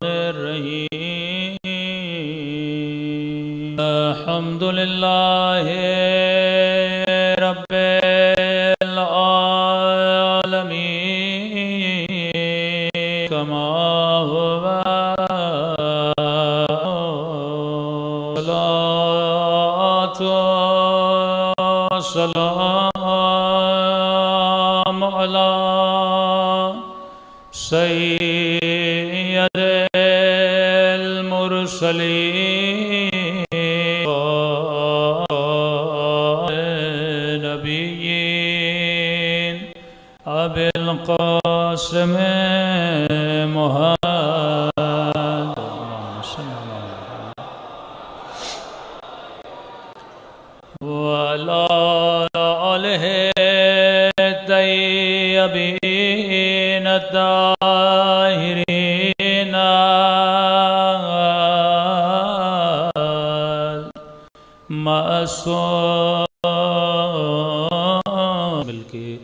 الرحیم الحمد للہ رب العالمین کما ہوا صلاۃ و سلام علی سید المرسلین نبیین ابی القاسم محمد وعلی آلہ الطیبین الطاہرین معصوم مل کے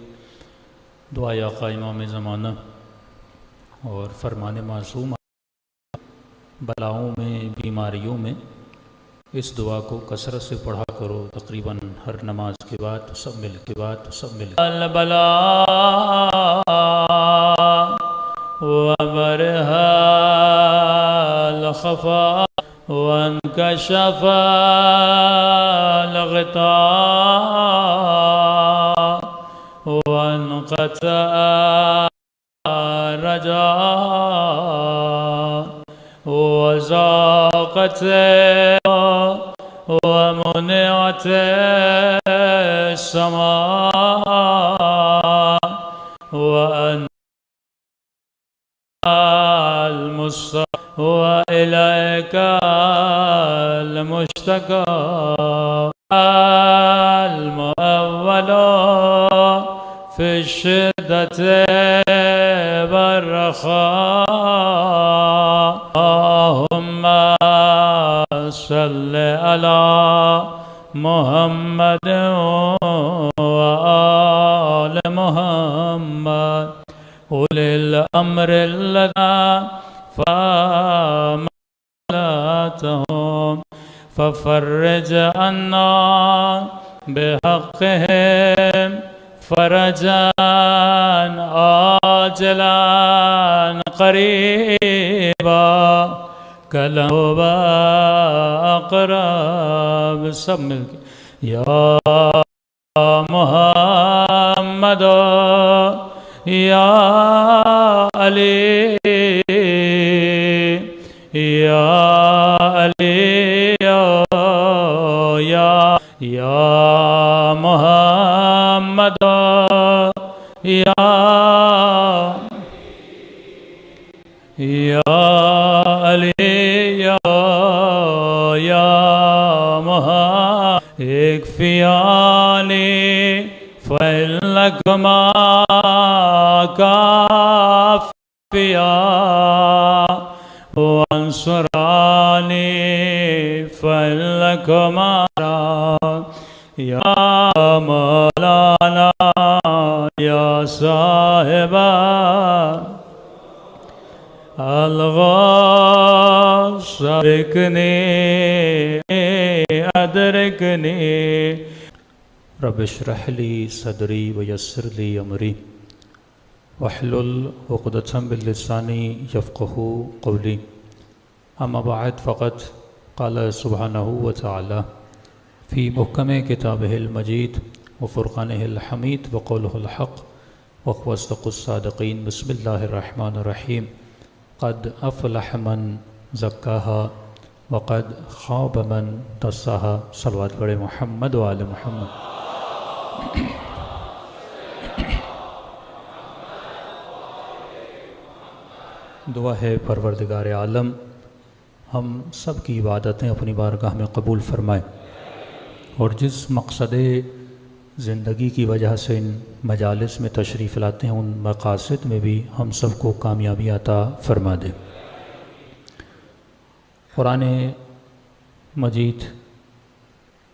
دعائے آقا امام زمانہ اور فرمان معصوم بلاؤں میں بیماریوں میں اس دعا کو کثرت سے پڑھا کرو تقریباً ہر نماز کے بعد سب مل کے البلاء وبرها الخفاء وانكشف الغطاء وانقطع الرجاء وزاقت ومنعت السماء وأن المستقى وإليك المشتكى المؤول في الشدة والرخاء اللهم صل على محمد وآل محمد أولي الأمر الذين فاملتهم ففرج عنا بحقهم فرجا عاجلا قريبا کلام اقرب سب مل کے یا محمد یا علی یا علی یا محمد یا علی یا محمد اکفیانی فإنکما کافیا وانصرانی فإنکما یا مولانا یا صاحبہ الغوث ادرکنی رب اشرح لی صدری ویسر لی امری واحلل عقدۃ من لسانی یفقہوا قولی اما بعد فقد قال سبحانہ وتعالی فی محکم کتابہ المجید وفرقانہ الحمید وقولہ الحق وهو اصدق الصادقین بسم اللہ الرحمن الرحیم قد افلح من زکاہا وقد خاب من دساہا صلوات پڑھے محمد و آل محمد دعا ہے پروردگار عالم ہم سب کی عبادتیں اپنی بارگاہ میں قبول فرمائے اور جس مقصد زندگی کی وجہ سے ان مجالس میں تشریف لاتے ہیں ان مقاصد میں بھی ہم سب کو کامیابی عطا فرما دے۔ قرآن مجید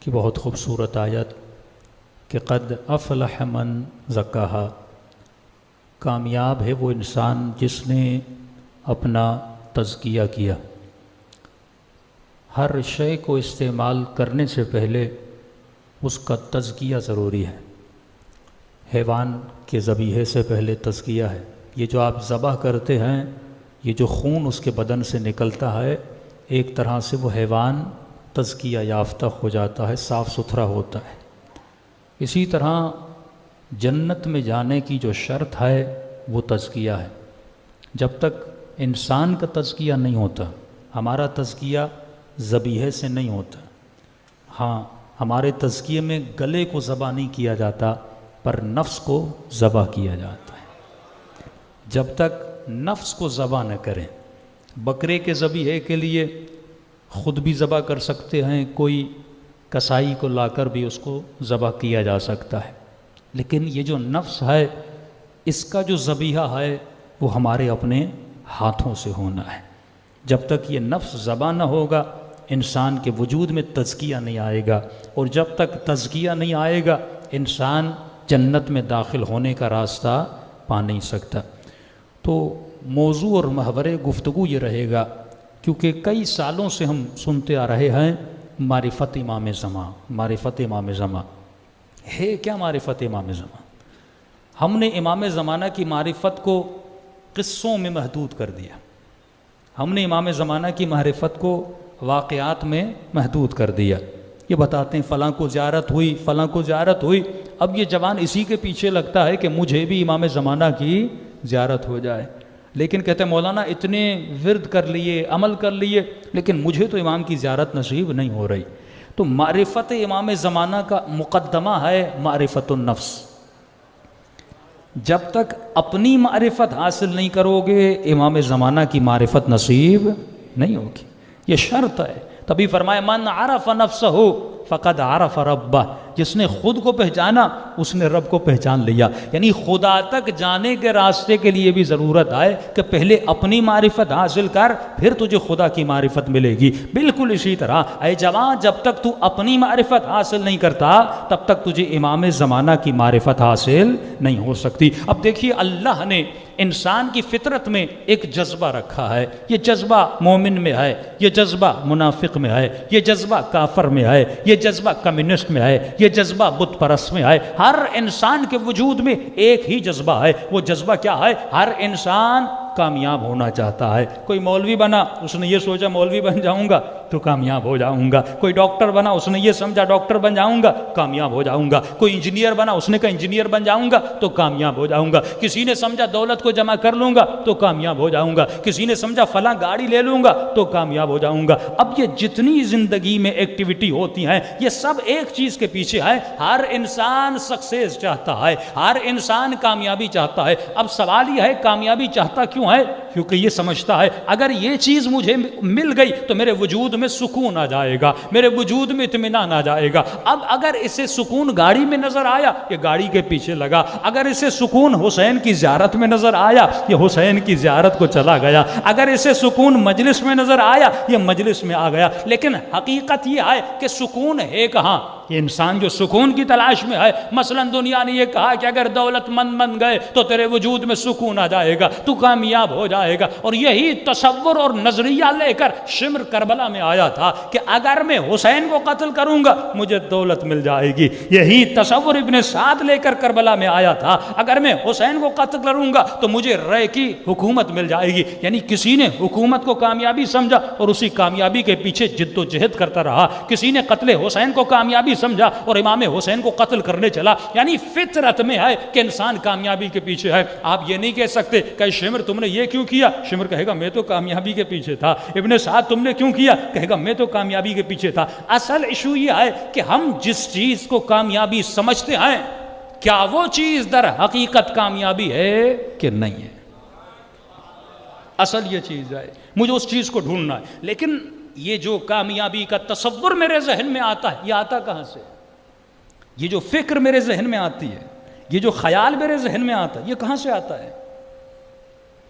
کی بہت خوبصورت آیت کہ قد افلح من زکاہا، کامیاب ہے وہ انسان جس نے اپنا تزکیہ کیا۔ ہر شے کو استعمال کرنے سے پہلے اس کا تزکیہ ضروری ہے۔ حیوان کے ذبیحے سے پہلے تزکیہ ہے۔ یہ جو آپ ذبح کرتے ہیں، یہ جو خون اس کے بدن سے نکلتا ہے، ایک طرح سے وہ حیوان تزکیہ یافتہ ہو جاتا ہے، صاف ستھرا ہوتا ہے۔ اسی طرح جنت میں جانے کی جو شرط ہے وہ تزکیہ ہے۔ جب تک انسان کا تزکیہ نہیں ہوتا، ہمارا تزکیہ ذبیحے سے نہیں ہوتا۔ ہاں، ہمارے تزکیے میں گلے کو ذبح نہیں کیا جاتا، پر نفس کو ذبح کیا جاتا ہے۔ جب تک نفس کو ذبح نہ کریں، بکرے کے ذبیحے کے لیے خود بھی ذبح کر سکتے ہیں، کوئی کسائی کو لا کر بھی اس کو ذبح کیا جا سکتا ہے، لیکن یہ جو نفس ہے، اس کا جو ذبیحہ ہے وہ ہمارے اپنے ہاتھوں سے ہونا ہے۔ جب تک یہ نفس ذبح نہ ہوگا، انسان کے وجود میں تزکیہ نہیں آئے گا، اور جب تک تزکیہ نہیں آئے گا، انسان جنت میں داخل ہونے کا راستہ پا نہیں سکتا۔ تو موضوع اور محور گفتگو یہ رہے گا، کیونکہ کئی سالوں سے ہم سنتے آ رہے ہیں معرفت امام زمان، معرفت امام زمان ہے کیا؟ معرفت امام زمان، ہم نے امام زمانہ کی معرفت کو قصوں میں محدود کر دیا۔ ہم نے امام زمانہ کی معرفت کو واقعات میں محدود کر دیا۔ یہ بتاتے ہیں فلاں کو زیارت ہوئی، فلاں کو زیارت ہوئی، اب یہ جوان اسی کے پیچھے لگتا ہے کہ مجھے بھی امام زمانہ کی زیارت ہو جائے، لیکن کہتے ہیں مولانا اتنے ورد کر لیے، عمل کر لیے، لیکن مجھے تو امام کی زیارت نصیب نہیں ہو رہی۔ تو معرفت امام زمانہ کا مقدمہ ہے معرفت النفس۔ جب تک اپنی معرفت حاصل نہیں کرو گے، امام زمانہ کی معرفت نصیب نہیں ہوگی، یہ شرط ہے۔ تبھی فرمایا من عرف نفسہ فقد عرف ربہ، جس نے خود کو پہچانا اس نے رب کو پہچان لیا۔ یعنی خدا تک جانے کے راستے کے لیے بھی ضرورت ہے کہ پہلے اپنی معرفت حاصل کر، پھر تجھے خدا کی معرفت ملے گی۔ بالکل اسی طرح اے جوان، جب تک تو اپنی معرفت حاصل نہیں کرتا، تب تک تجھے امام زمانہ کی معرفت حاصل نہیں ہو سکتی۔ اب دیکھیے، اللہ نے انسان کی فطرت میں ایک جذبہ رکھا ہے، یہ جذبہ مومن میں ہے، یہ جذبہ منافق میں ہے، یہ جذبہ کافر میں ہے، یہ جذبہ کمیونسٹ میں ہے، یہ جذبہ بت پرست میں ہے۔ ہر انسان کے وجود میں ایک ہی جذبہ ہے۔ وہ جذبہ کیا ہے؟ ہر انسان کامیاب ہونا چاہتا ہے۔ کوئی مولوی بنا، اس نے یہ سوچا مولوی بن جاؤں گا تو کامیاب ہو جاؤں گا۔ کوئی ڈاکٹر بنا، اس نے یہ سمجھا ڈاکٹر بن جاؤں گا کامیاب ہو جاؤں گا۔ کوئی انجینئر بنا، اس نے کہا انجینئر بن جاؤں گا تو کامیاب ہو جاؤں گا۔ کسی نے سمجھا دولت کو جمع کر لوں گا تو کامیاب ہو جاؤں گا۔ کسی نے سمجھا فلاں گاڑی لے لوں گا تو کامیاب ہو جاؤں گا۔ اب یہ جتنی زندگی میں ایکٹیویٹی ہوتی ہیں، یہ سب ایک چیز کے پیچھے ہے۔ ہر انسان سکسیس چاہتا ہے، ہر انسان کامیابی چاہتا ہے۔ اب سوال یہ ہے کامیابی چاہتا کیوں ہے؟ کیونکہ یہ سمجھتا ہے اگر یہ چیز مجھے مل گئی تو میرے وجود میں سکون آ جائے گا، میرے وجود میں اطمینان آ جائے گا۔ اب اگر اسے سکون گاڑی میں نظر آیا، یہ گاڑی کے پیچھے لگا۔ اگر اسے سکون حسین کی زیارت میں نظر آیا، یہ حسین کی زیارت کو چلا گیا۔ اگر اسے سکون مجلس میں نظر آیا، یہ مجلس میں آ گیا۔ لیکن حقیقت یہ ہے کہ سکون ہے کہاں؟ یہ انسان جو سکون کی تلاش میں ہے، مثلا دنیا نے یہ کہا کہ اگر دولت مند بن گئے تو تیرے وجود میں سکون آ جائے گا، تو کامیاب ہو جائے گا۔ اور یہی تصور اور نظریہ لے کر شمر کربلا میں آیا تھا کہ اگر میں حسین کو قتل کروں گا مجھے دولت مل جائے گی۔ یہی تصور ابن سعد لے کر کربلا میں آیا تھا، اگر میں حسین کو قتل کروں گا تو مجھے رے کی حکومت مل جائے گی۔ یعنی کسی نے حکومت کو کامیابی سمجھا اور اسی کامیابی کے پیچھے جد و جہد کرتا رہا، کسی نے قتل حسین کو کامیابی سمجھا اور امام حسین کو قتل کرنے چلا۔ یعنی فطرت میں ہے کہ انسان کامیابی کے پیچھے ہے۔ آپ یہ نہیں کہہ سکتے کہ شمر تم نے یہ کیوں کیا؟ شمر کہے گا میں تو کامیابی کے پیچھے تھا۔ ابن سعد تم نے کیوں کیا؟ کہے گا میں تو کامیابی کے پیچھے تھا۔ اصل ایشو یہ ہے کہ ہم جس چیز کو کامیابی سمجھتے ہیں، کیا وہ چیز در حقیقت کامیابی ہے کہ نہیں ہے؟ اصل یہ چیز ہے، مجھے اس چیز کو ڈھونڈنا ہے۔ لیکن یہ جو کامیابی کا تصور میرے ذہن میں آتا ہے، یہ آتا کہاں سے؟ یہ جو فکر میرے ذہن میں آتی ہے، یہ جو خیال میرے ذہن میں آتا ہے، یہ کہاں سے آتا ہے؟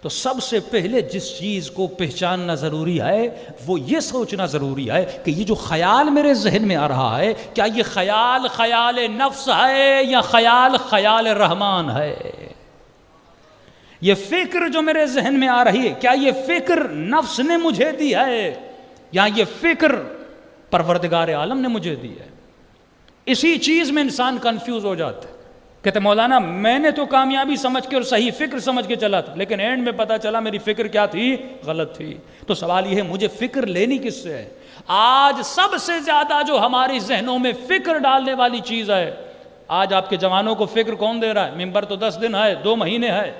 تو سب سے پہلے جس چیز کو پہچاننا ضروری ہے وہ یہ سوچنا ضروری ہے کہ یہ جو خیال میرے ذہن میں آ رہا ہے، کیا یہ خیال خیال نفس ہے یا خیال خیال رحمان ہے؟ یہ فکر جو میرے ذہن میں آ رہی ہے، کیا یہ فکر نفس نے مجھے دی ہے یا یہ فکر پروردگار عالم نے مجھے دی ہے؟ اسی چیز میں انسان کنفیوز ہو جاتا ہے، کہتے مولانا میں نے تو کامیابی سمجھ کے اور صحیح فکر سمجھ کے چلا تھا، لیکن اینڈ میں پتا چلا میری فکر کیا تھی؟ غلط تھی۔ تو سوال یہ ہے مجھے فکر لینی کس سے ہے؟ آج سب سے زیادہ جو ہماری ذہنوں میں فکر ڈالنے والی چیز ہے، آج آپ کے جوانوں کو فکر کون دے رہا ہے؟ ممبر تو 10 دن ہے، 2 مہینے ہے،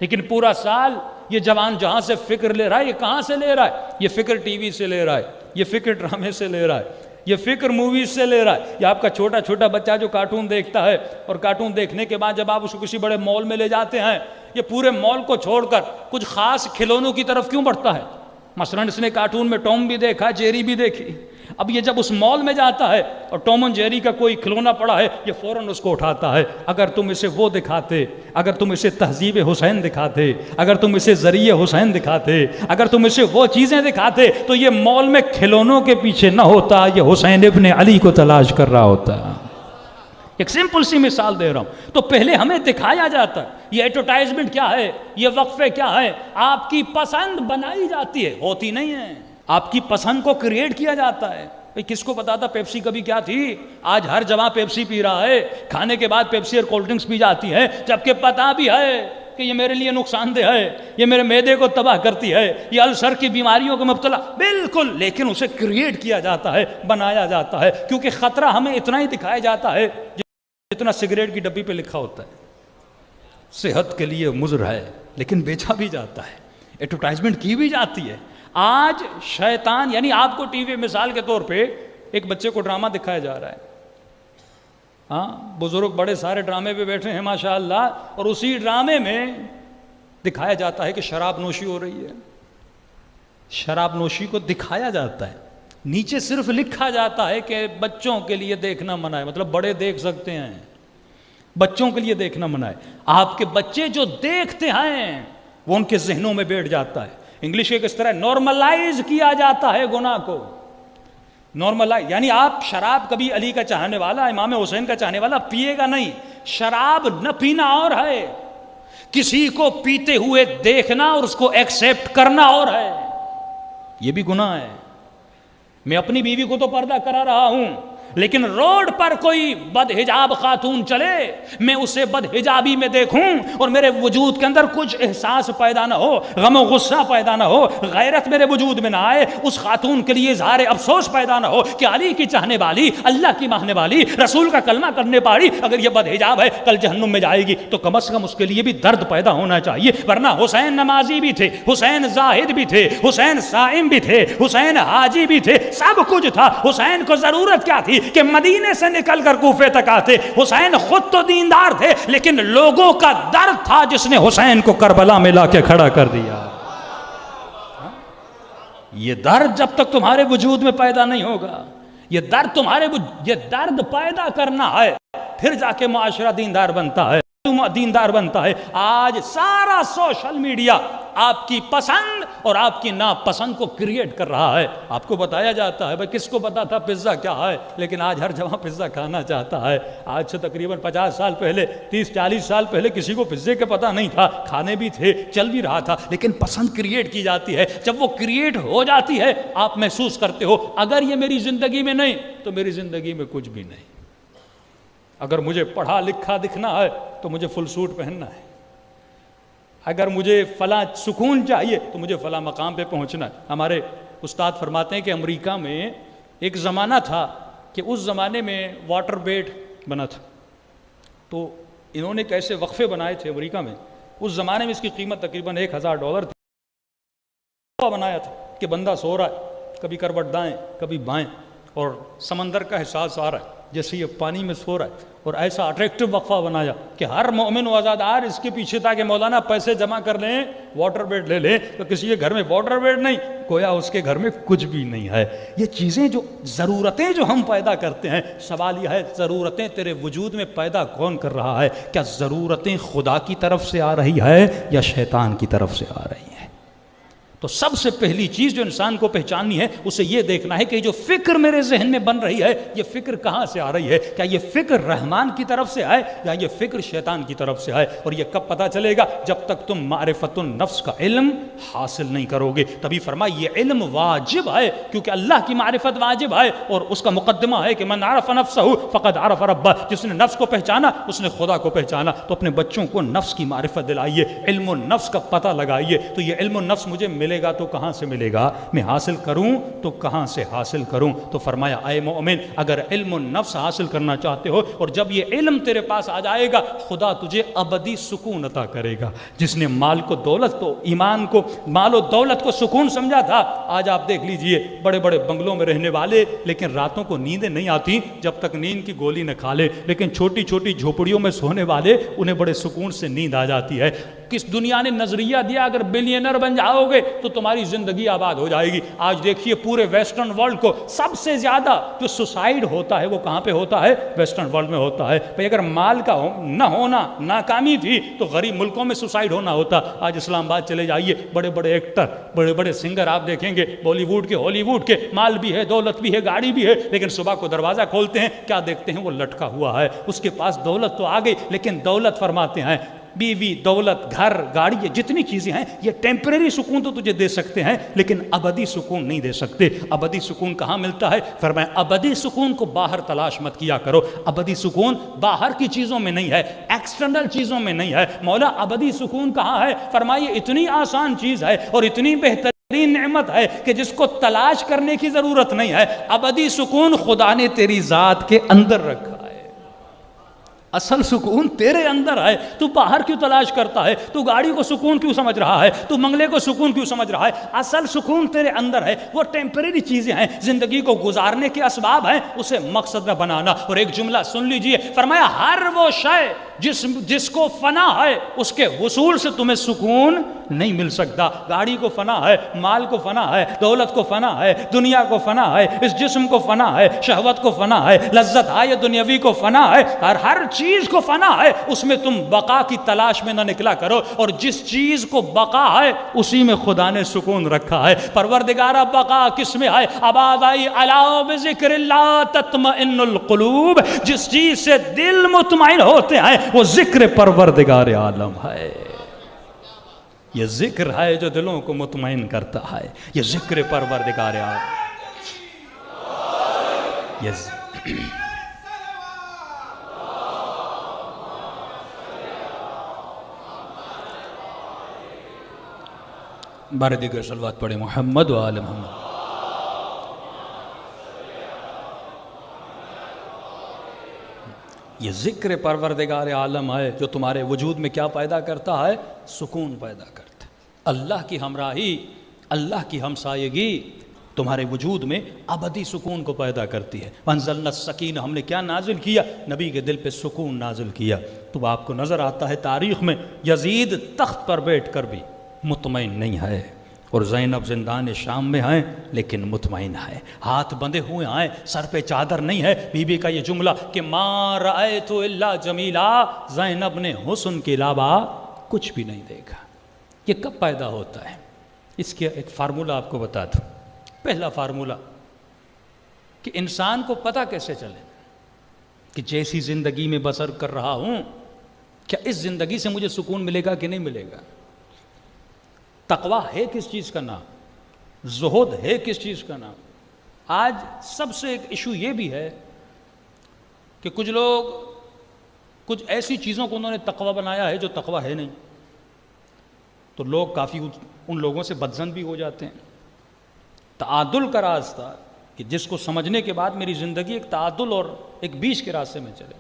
لیکن پورا سال یہ جوان جہاں سے فکر لے رہا ہے، یہ کہاں سے لے رہا ہے؟ یہ فکر ٹی وی سے لے رہا ہے، یہ فکر ڈرامے سے لے رہا ہے، یہ فکر موویز سے لے رہا ہے۔ یہ آپ کا چھوٹا چھوٹا بچہ جو کارٹون دیکھتا ہے، اور کارٹون دیکھنے کے بعد جب آپ اس کو کسی بڑے مال میں لے جاتے ہیں، یہ پورے مال کو چھوڑ کر کچھ خاص کھلونوں کی طرف کیوں بڑھتا ہے؟ مثلا اس نے کارٹون میں ٹوم بھی دیکھا، جیری بھی دیکھی، اب یہ جب اس مال میں جاتا ہے اور ٹوم اور جیری کا کوئی کھلونا پڑا ہے، یہ فوراً اس کو اٹھاتا ہے۔ اگر تم اسے وہ دکھاتے، اگر تم اسے تہذیب حسین دکھاتے، اگر تم اسے ذریعہ حسین دکھاتے، اگر تم اسے وہ چیزیں دکھاتے، تو یہ مال میں کھلونوں کے پیچھے نہ ہوتا، یہ حسین ابن علی کو تلاش کر رہا ہوتا۔ ایک سمپل سی مثال دے رہا ہوں۔ تو پہلے ہمیں دکھایا جاتا ہے، یہ ایڈورٹائزمنٹ کیا ہے، یہ وقفے کیا ہے، آپ کی پسند بنائی جاتی ہے، ہوتی نہیں ہے۔ آپ کی پسند کو کریٹ کیا جاتا ہے۔ کس کو پتا تھا پیپسی کبھی کیا تھی؟ آج ہر جوان پیپسی پی رہا ہے، کھانے کے بعد پیپسی اور کولڈ ڈرنکس پی جاتی ہے، جبکہ پتا بھی ہے کہ یہ میرے لیے نقصان دہ ہے، یہ میرے معدے کو تباہ کرتی ہے، یہ السر کی بیماریوں کو مبتلا، بالکل، لیکن اسے کریٹ کیا جاتا ہے، بنایا جاتا ہے، کیونکہ خطرہ ہمیں اتنا ہی دکھایا جاتا ہے جتنا سگریٹ کی ڈبی پہ لکھا ہوتا ہے۔ صحت کے لیے مضر ہے، لیکن بیچا بھی جاتا ہے، ایڈورٹائزمنٹ کی بھی جاتی ہے۔ آج شیطان، یعنی آپ کو ٹی وی مثال کے طور پہ ایک بچے کو ڈرامہ دکھایا جا رہا ہے، ہاں بزرگ بڑے سارے ڈرامے پہ بیٹھے ہیں ماشاءاللہ، اور اسی ڈرامے میں دکھایا جاتا ہے کہ شراب نوشی ہو رہی ہے، شراب نوشی کو دکھایا جاتا ہے، نیچے صرف لکھا جاتا ہے کہ بچوں کے لیے دیکھنا منع ہے، مطلب بڑے دیکھ سکتے ہیں، بچوں کے لیے دیکھنا منع ہے۔ آپ کے بچے جو دیکھتے ہیں وہ ان کے ذہنوں میں بیٹھ جاتا ہے۔ انگلش ایک اس طرح نارملائز کیا جاتا ہے گناہ کو، نارملائز، یعنی آپ شراب کبھی علی کا چاہنے والا، امام حسین کا چاہنے والا پیے گا نہیں، شراب نہ پینا اور ہے، کسی کو پیتے ہوئے دیکھنا اور اس کو ایکسیپٹ کرنا اور ہے، یہ بھی گناہ ہے۔ میں اپنی بیوی کو تو پردہ کرا رہا ہوں، لیکن روڈ پر کوئی بد حجاب خاتون چلے، میں اسے بد حجابی میں دیکھوں اور میرے وجود کے اندر کچھ احساس پیدا نہ ہو، غم و غصہ پیدا نہ ہو، غیرت میرے وجود میں نہ آئے، اس خاتون کے لیے اظہار افسوس پیدا نہ ہو کہ علی کی چاہنے والی، اللہ کی ماننے والی، رسول کا کلمہ کرنے والی اگر یہ بد حجاب ہے کل جہنم میں جائے گی، تو کم از کم اس کے لیے بھی درد پیدا ہونا چاہیے۔ ورنہ حسین نمازی بھی تھے، حسین زاہد بھی تھے، حسین صائم بھی تھے، حسین حاجی بھی تھے، سب کچھ تھا۔ حسین کو ضرورت کیا تھی کہ مدینے سے نکل کر کوفے تک آتے؟ حسین خود تو دیندار تھے، لیکن لوگوں کا درد تھا جس نے حسین کو کربلا میں لا کے کھڑا کر دیا۔ یہ درد جب تک تمہارے وجود میں پیدا نہیں ہوگا، یہ درد یہ درد پیدا کرنا ہے، پھر جا کے معاشرہ دیندار بنتا ہے، دیندار بنتا ہے۔ آج سارا سوشل میڈیا آپ کی پسند اور آپ کی ناپسند کو کریٹ کر رہا ہے۔ آپ کو بتایا جاتا ہے، بھائی کس کو پتا تھا پزا کیا ہے، لیکن آج ہر جگہ پزا کھانا چاہتا ہے۔ آج سے تقریباً 50 سال پہلے، 30-40 سال پہلے کسی کو پزے کا پتہ نہیں تھا، کھانے بھی تھے، چل بھی رہا تھا، لیکن پسند کریٹ کی جاتی ہے۔ جب وہ کریٹ ہو جاتی ہے آپ محسوس کرتے ہو اگر یہ میری زندگی میں نہیں تو میری زندگی میں کچھ بھی نہیں۔ اگر مجھے پڑھا لکھا دکھنا ہے تو مجھے فل سوٹ پہننا ہے، اگر مجھے فلاں سکون چاہیے تو مجھے فلاں مقام پہ پہنچنا ہے۔ ہمارے استاد فرماتے ہیں کہ امریکہ میں ایک زمانہ تھا کہ اس زمانے میں واٹر بیڈ بنا تھا، تو انہوں نے کیسے وقفے بنائے تھے امریکہ میں، اس زمانے میں اس کی قیمت تقریباً $1000 تھی۔ بنایا تھا کہ بندہ سو رہا ہے، کبھی کروٹ دائیں کبھی بائیں، اور سمندر کا احساس آ رہا ہے جیسے یہ پانی میں سو رہا ہے، اور ایسا اٹریکٹیو وقفہ بنایا کہ ہر مومن و آزادار اس کے پیچھے تھا کہ مولانا پیسے جمع کر لیں واٹر بیڈ لے لیں، تو کسی کے گھر میں واٹر بیڈ نہیں، گویا اس کے گھر میں کچھ بھی نہیں ہے۔ یہ چیزیں جو ضرورتیں جو ہم پیدا کرتے ہیں، سوال یہ ہے ضرورتیں تیرے وجود میں پیدا کون کر رہا ہے؟ کیا ضرورتیں خدا کی طرف سے آ رہی ہے یا شیطان کی طرف سے آ رہی ہیں؟ تو سب سے پہلی چیز جو انسان کو پہچاننی ہے اسے یہ دیکھنا ہے کہ جو فکر میرے ذہن میں بن رہی ہے یہ فکر کہاں سے آ رہی ہے، کیا یہ فکر رحمان کی طرف سے آئے یا یہ فکر شیطان کی طرف سے آئے. اور یہ کب پتہ چلے گا؟ جب تک تم معرفت النفس کا علم حاصل نہیں کرو گے. تبھی فرمایا یہ علم واجب ہے، کیونکہ اللہ کی معرفت واجب ہے اور اس کا مقدمہ ہے کہ من عرف نفسہ فقد عرف ربہ، جس نے نفس کو پہچانا اس نے خدا کو پہچانا. تو اپنے بچوں کو نفس کی معرفت دلائیے، علم النفس کا پتہ لگائیے. تو یہ علم النفس مجھے ملے گا تو کہاں سے ملے گا؟ میں حاصل کروں تو کہاں سے حاصل کروں؟ تو فرمایا اے مومن، اگر علم النفس حاصل کرنا چاہتے ہو اور جب یہ علم تیرے پاس آ جائے گا خدا تجھے ابدی سکون عطا کرے گا. جس نے مال کو دولت تو ایمان کو مال و دولت کو سکون سمجھا تھا، آج آپ دیکھ لیجئے بڑے بڑے بنگلوں میں رہنے والے لیکن راتوں کو نیندیں نہیں آتی جب تک نیند کی گولی نہ کھا لے، لیکن چھوٹی چھوٹی جھوپڑیوں میں سونے والے انہیں بڑے سکون سے نیند آ جاتی ہے. کس دنیا نے نظریہ دیا اگر بلینئر بن جاؤ گے تو تمہاری زندگی آباد ہو جائے گی. آج دیکھیے پورے ویسٹرن ورلڈ کو سب سے زیادہ جو سوسائڈ ہوتا ہے وہ کہاں پہ ہوتا ہے؟ ویسٹرن ورلڈ میں ہوتا ہے. بھئی اگر مال کا نہ ہونا ناکامی تھی تو غریب ملکوں میں سوسائڈ ہونا ہوتا. آج اسلام آباد چلے جائیے، بڑے بڑے ایکٹر بڑے بڑے سنگر آپ دیکھیں گے، بالی ووڈ کے ہالی ووڈ کے، مال بھی ہے دولت بھی ہے گاڑی بھی ہے، لیکن صبح کو دروازہ کھولتے ہیں کیا دیکھتے ہیں؟ وہ لٹکا ہوا ہے. اس کے پاس دولت تو آ گئی لیکن دولت فرماتے ہیں بیوی، دولت، گھر، گاڑی، یہ جتنی چیزیں ہیں یہ ٹیمپریری سکون تو تجھے دے سکتے ہیں لیکن ابدی سکون نہیں دے سکتے. ابدی سکون کہاں ملتا ہے؟ فرمایا ابدی سکون کو باہر تلاش مت کیا کرو. ابدی سکون باہر کی چیزوں میں نہیں ہے، ایکسٹرنل چیزوں میں نہیں ہے. مولا ابدی سکون کہاں ہے؟ فرمائیے اتنی آسان چیز ہے اور اتنی بہترین نعمت ہے کہ جس کو تلاش کرنے کی ضرورت نہیں ہے. ابدی سکون خدا نے تیری ذات کے اندر رکھا ہے. اصل سکون تیرے اندر ہے. تو باہر کیوں تلاش کرتا ہے؟ تو گاڑی کو سکون کیوں سمجھ رہا ہے؟ تو منگلے کو سکون کیوں سمجھ رہا ہے؟ اصل سکون تیرے اندر ہے. وہ ٹیمپریری چیزیں ہیں، زندگی کو گزارنے کے اسباب ہیں، اسے مقصد نہ بنانا. اور ایک جملہ سن لیجئے، فرمایا ہر وہ شے جس کو فنا ہے اس کے حصول سے تمہیں سکون نہیں مل سکتا. گاڑی کو فنا ہے، مال کو فنا ہے، دولت کو فنا ہے، دنیا کو فنا ہے، اس جسم کو فنا ہے، شہوت کو فنا ہے، لذت آئے دنیاوی کو فنا ہے، ہر چیز کو فنا ہے. اس میں تم بقا کی تلاش میں نہ نکلا کرو. اور جس چیز کو بقا ہے اسی میں خدا نے سکون رکھا ہے. پروردگارہ بقا کس میں ہے؟ آباد آئی الا بذکر اللہ تطمئن القلوب. جس چیز سے دل مطمئن ہوتے ہیں وہ ذکر پروردگار عالم ہے. یہ ذکر ہے جو دلوں کو مطمئن کرتا ہے. یہ ذکر پروردگار عالم. بارے دیگر صلوات پڑھے محمد و آل محمد. یہ ذکر پروردگار عالم ہے جو تمہارے وجود میں کیا پیدا کرتا ہے؟ سکون پیدا کرتا ہے. اللہ کی ہمراہی، اللہ کی ہمسایگی تمہارے وجود میں ابدی سکون کو پیدا کرتی ہے. وانزلنا السکینہ، ہم نے کیا نازل کیا؟ نبی کے دل پہ سکون نازل کیا. تو آپ کو نظر آتا ہے تاریخ میں یزید تخت پر بیٹھ کر بھی مطمئن نہیں ہے، اور زینب زندان شام میں ہیں لیکن مطمئن ہے، ہاتھ بندھے ہوئے ہیں، سر پہ چادر نہیں ہے. بی بی کا یہ جملہ کہ ما رأیت الا جمیلا، زینب نے حسن کے علاوہ کچھ بھی نہیں دیکھا. یہ کب پیدا ہوتا ہے؟ اس کے ایک فارمولہ آپ کو بتا دوں. پہلا فارمولہ کہ انسان کو پتہ کیسے چلے کہ جیسی زندگی میں بسر کر رہا ہوں کیا اس زندگی سے مجھے سکون ملے گا کہ نہیں ملے گا. تقوی ہے کس چیز کا نام؟ زہد ہے کس چیز کا نام؟ آج سب سے ایک ایشو یہ بھی ہے کہ کچھ لوگ کچھ ایسی چیزوں کو انہوں نے تقوی بنایا ہے جو تقوی ہے نہیں، تو لوگ کافی ان لوگوں سے بدظن بھی ہو جاتے ہیں. تعادل کا راستہ کہ جس کو سمجھنے کے بعد میری زندگی ایک تعادل اور ایک بیچ کے راستے میں چلے.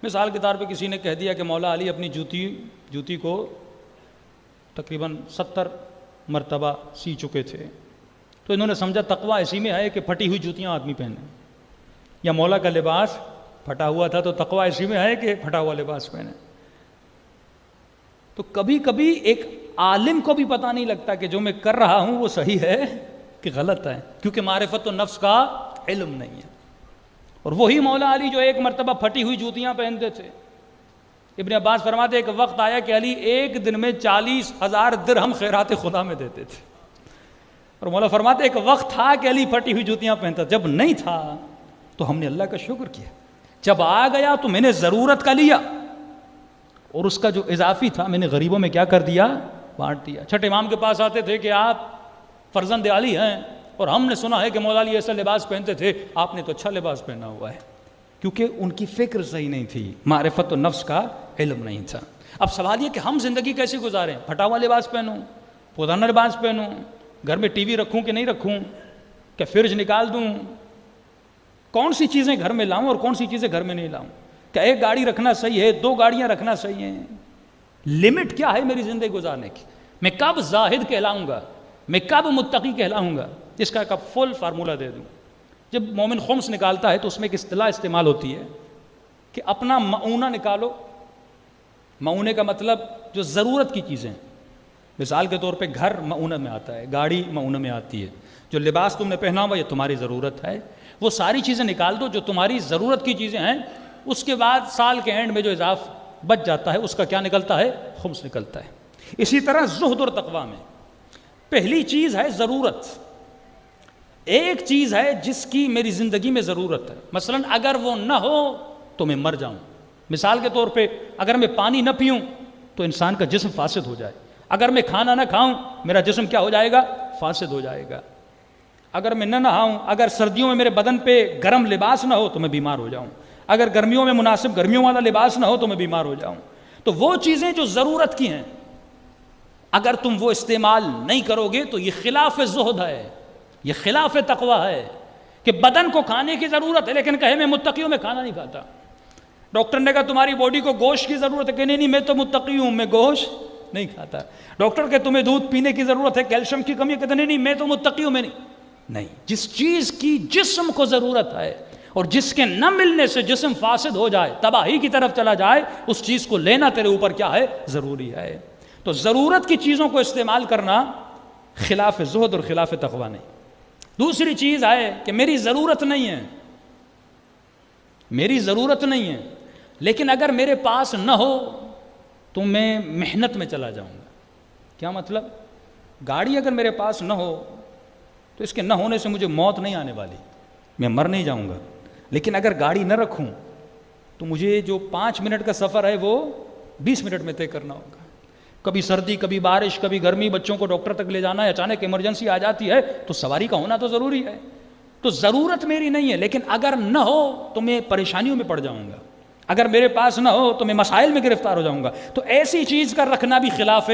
مثال کے طور پہ کسی نے کہہ دیا کہ مولا علی اپنی جوتی کو تقریباً 70 مرتبہ سی چکے تھے، تو انہوں نے سمجھا تقوی اسی میں ہے کہ پھٹی ہوئی جوتیاں آدمی پہنے. یا مولا کا لباس پھٹا ہوا تھا تو تقوی اسی میں ہے کہ پھٹا ہوا لباس پہنے. تو کبھی کبھی ایک عالم کو بھی پتہ نہیں لگتا کہ جو میں کر رہا ہوں وہ صحیح ہے کہ غلط ہے، کیونکہ معرفت النفس کا علم نہیں ہے. اور وہی مولا علی جو ایک مرتبہ پھٹی ہوئی جوتیاں پہنتے تھے. ابن عباس فرماتے ایک وقت آیا کہ علی ایک دن میں 40,000 درہم خیرات خدا میں دیتے تھے. اور مولا فرماتے ایک وقت تھا کہ علی پھٹی ہوئی جوتیاں پہنتا، جب نہیں تھا تو ہم نے اللہ کا شکر کیا، جب آ گیا تو میں نے ضرورت کا لیا، اور اس کا جو اضافی تھا میں نے غریبوں میں کیا کر دیا، بانٹ دیا۔ چھٹے امام کے پاس آتے تھے کہ آپ فرزند علی ہیں، اور ہم نے سنا ہے کہ مولا علی ایسا لباس پہنتے تھے، آپ نے تو اچھا لباس پہنا ہوا ہے، کیونکہ ان کی فکر صحیح نہیں تھی، معرفت و نفس کا علم نہیں تھا۔ اب سوال یہ کہ ہم زندگی کیسے گزاریں؟ پھٹا ہوا لباس پہنوں، پرانا لباس پہنوں، گھر میں ٹی وی رکھوں کہ نہیں رکھوں، کیا فرج نکال دوں، کون سی چیزیں گھر میں لاؤں اور کون سی چیزیں گھر میں نہیں لاؤں، کیا ایک گاڑی رکھنا صحیح ہے، 2 گاڑیاں رکھنا صحیح ہے، لمٹ کیا ہے میری زندگی گزارنے کی، میں کب زاہد کہلاؤں گا، میں کب متقی کہلاؤں گا، اس کا ایک فل فارمولہ دے دوں۔ جب مومن خمس نکالتا ہے تو اس میں ایک اصطلاح استعمال ہوتی ہے کہ اپنا معونہ نکالو۔ معونے کا مطلب جو ضرورت کی چیزیں، مثال کے طور پہ گھر معونہ میں آتا ہے، گاڑی معونہ میں آتی ہے، جو لباس تم نے پہنا ہوا یہ تمہاری ضرورت ہے، وہ ساری چیزیں نکال دو جو تمہاری ضرورت کی چیزیں ہیں، اس کے بعد سال کے اینڈ میں جو اضاف بچ جاتا ہے اس کا کیا نکلتا ہے، خمس نکلتا ہے۔ اسی طرح زہد اور تقویٰ میں پہلی چیز ہے ضرورت، ایک چیز ہے جس کی میری زندگی میں ضرورت ہے، مثلا اگر وہ نہ ہو تو میں مر جاؤں۔ مثال کے طور پہ اگر میں پانی نہ پیوں تو انسان کا جسم فاسد ہو جائے، اگر میں کھانا نہ کھاؤں میرا جسم کیا ہو جائے گا، فاسد ہو جائے گا، اگر میں نہ نہاؤں، اگر سردیوں میں میرے بدن پہ گرم لباس نہ ہو تو میں بیمار ہو جاؤں، اگر گرمیوں میں مناسب گرمیوں والا لباس نہ ہو تو میں بیمار ہو جاؤں۔ تو وہ چیزیں جو ضرورت کی ہیں اگر تم وہ استعمال نہیں کرو گے تو یہ خلاف زہد ہے، یہ خلاف تقویٰ ہے کہ بدن کو کھانے کی ضرورت ہے لیکن کہے میں متقی ہوں میں کھانا نہیں کھاتا۔ ڈاکٹر نے کہا تمہاری باڈی کو گوشت کی ضرورت ہے کہ نہیں میں تو متقی ہوں میں گوشت نہیں کھاتا۔ ڈاکٹر کہ تمہیں دودھ پینے کی ضرورت ہے، کیلشیم کی کمی ہے، کہتے نہیں میں تو متقی ہوں میں نہیں۔ جس چیز کی جسم کو ضرورت ہے اور جس کے نہ ملنے سے جسم فاسد ہو جائے، تباہی کی طرف چلا جائے، اس چیز کو لینا تیرے اوپر کیا ہے، ضروری ہے۔ تو ضرورت کی چیزوں کو استعمال کرنا خلاف زہد اور خلاف تقویٰ نہیں۔ دوسری چیز ہے کہ میری ضرورت نہیں ہے، میری ضرورت نہیں ہے لیکن اگر میرے پاس نہ ہو تو میں محنت میں چلا جاؤں گا۔ کیا مطلب؟ گاڑی اگر میرے پاس نہ ہو تو اس کے نہ ہونے سے مجھے موت نہیں آنے والی، میں مر نہیں جاؤں گا، لیکن اگر گاڑی نہ رکھوں تو مجھے جو 5 منٹ کا سفر ہے وہ 20 منٹ میں طے کرنا ہوگا۔ کبھی سردی، کبھی بارش، کبھی گرمی، بچوں کو ڈاکٹر تک لے جانا ہے، اچانک ایمرجنسی آ جاتی ہے تو سواری کا ہونا تو ضروری ہے۔ تو ضرورت میری نہیں ہے لیکن اگر نہ ہو تو میں پریشانیوں میں پڑ جاؤں گا، اگر میرے پاس نہ ہو تو میں مسائل میں گرفتار ہو جاؤں گا۔ تو ایسی چیز کا رکھنا بھی خلاف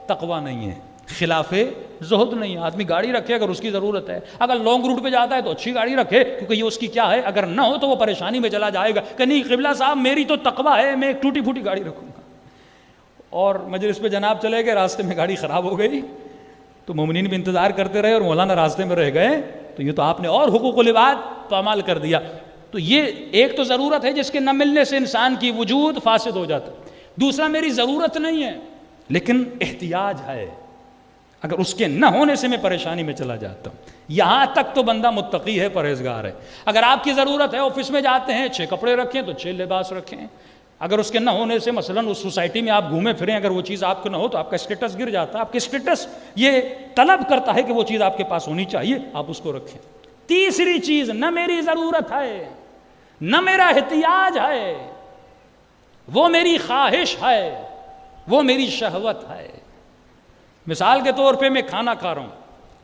تقویٰ نہیں ہے، خلاف زہد نہیں ہے۔ آدمی گاڑی رکھے اگر اس کی ضرورت ہے، اگر لانگ روٹ پہ جاتا ہے تو اچھی گاڑی رکھے کیونکہ یہ اس کی کیا ہے، اگر نہ ہو تو وہ پریشانی میں چلا جائے گا کہ نہیں قبلہ صاحب میری تو تقویٰ ہے، میں ایک ٹوٹی پھوٹی گاڑی رکھوں گا۔ اور مجلس پہ جناب چلے گئے، راستے میں گاڑی خراب ہو گئی تو مومنین بھی انتظار کرتے رہے اور مولانا راستے میں رہ گئے، تو یہ تو آپ نے اور حقوق العباد پامال کر دیا۔ تو یہ ایک تو ضرورت ہے جس کے نہ ملنے سے انسان کی وجود فاسد ہو جاتا، دوسرا میری ضرورت نہیں ہے لیکن احتیاج ہے، اگر اس کے نہ ہونے سے میں پریشانی میں چلا جاتا ہوں۔ یہاں تک تو بندہ متقی ہے، پرہیزگار ہے۔ اگر آپ کی ضرورت ہے، آفس میں جاتے ہیں 6 کپڑے رکھیں تو 6 لباس رکھیں، اگر اس کے نہ ہونے سے مثلا اس سوسائٹی میں آپ گھومے پھریں، اگر وہ چیز آپ کو نہ ہو تو آپ کا اسٹیٹس گر جاتا ہے، آپ کا اسٹیٹس یہ طلب کرتا ہے کہ وہ چیز آپ کے پاس ہونی چاہیے، آپ اس کو رکھیں۔ تیسری چیز، نہ میری ضرورت ہے، نہ میرا احتیاج ہے، وہ میری خواہش ہے، وہ میری شہوت ہے۔ مثال کے طور پہ میں کھانا کھا رہا ہوں،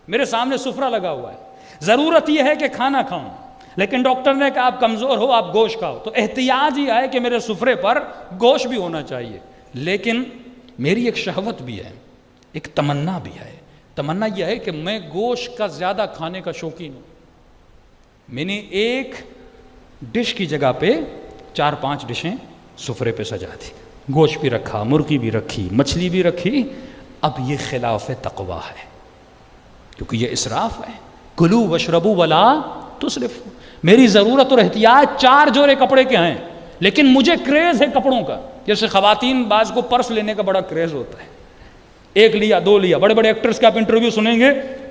میرے سامنے سفرہ لگا ہوا ہے، ضرورت یہ ہے کہ کھانا کھاؤں لیکن ڈاکٹر نے کہا آپ کمزور ہو، آپ گوشت کھاؤ، تو احتیاج یہ ہے کہ میرے سفرے پر گوشت بھی ہونا چاہیے، لیکن میری ایک شہوت بھی ہے، ایک تمنا بھی ہے۔ تمنا یہ ہے کہ میں گوشت کا زیادہ کھانے کا شوقین ہوں۔ میں نے ایک ڈش کی جگہ پہ 4-5 ڈشیں سفرے پہ سجا دی، گوشت بھی رکھا، مرغی بھی رکھی، مچھلی بھی رکھی۔ اب یہ خلاف تقویٰ ہے کیونکہ یہ اسراف ہے۔ کلوا واشربوا ولا تسرفوا۔ میری ضرورت اور احتیاج 4 جوڑے کپڑے کے ہیں لیکن مجھے کریز ہے کپڑوں کا۔ جیسے خواتین بعض کو پرس لینے کا بڑا کریز ہوتا ہے، 1 لیا 2 لیا۔ بڑے بڑے ایکٹرز کے آپ انٹرویو سنیں گے،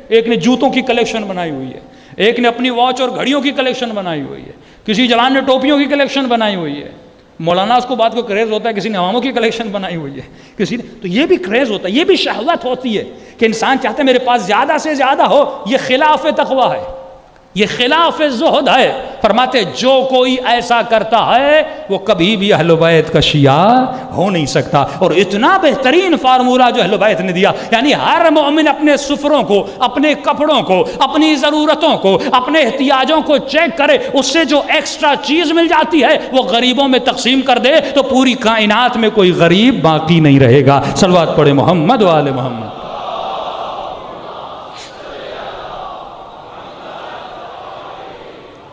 ایک نے جوتوں کی کلیکشن بنائی ہوئی ہے، ایک نے اپنی واچ اور گھڑیوں کی کلیکشن بنائی ہوئی ہے، کسی جوان نے ٹوپیوں کی کلیکشن بنائی ہوئی ہے۔ مولانا اس کو بات کو کریز ہوتا ہے کسی نے عواموں کی کلیکشن بنائی ہوئی ہے، کسی نے، تو یہ بھی کریز ہوتا ہے، یہ بھی شہوت ہوتی ہے کہ انسان چاہتا ہے میرے پاس زیادہ سے زیادہ ہو. یہ خلاف تقویٰ ہے، یہ خلاف زہد ہے. فرماتے جو کوئی ایسا کرتا ہے وہ کبھی بھی اہل بیت کا شیعہ ہو نہیں سکتا. اور اتنا بہترین فارمولہ جو اہل بیت نے دیا، یعنی ہر مومن اپنے سفروں کو، اپنے کپڑوں کو، اپنی ضرورتوں کو، اپنے احتیاجوں کو چیک کرے، اس سے جو ایکسٹرا چیز مل جاتی ہے وہ غریبوں میں تقسیم کر دے، تو پوری کائنات میں کوئی غریب باقی نہیں رہے گا. صلوات پڑھے محمد و آل محمد.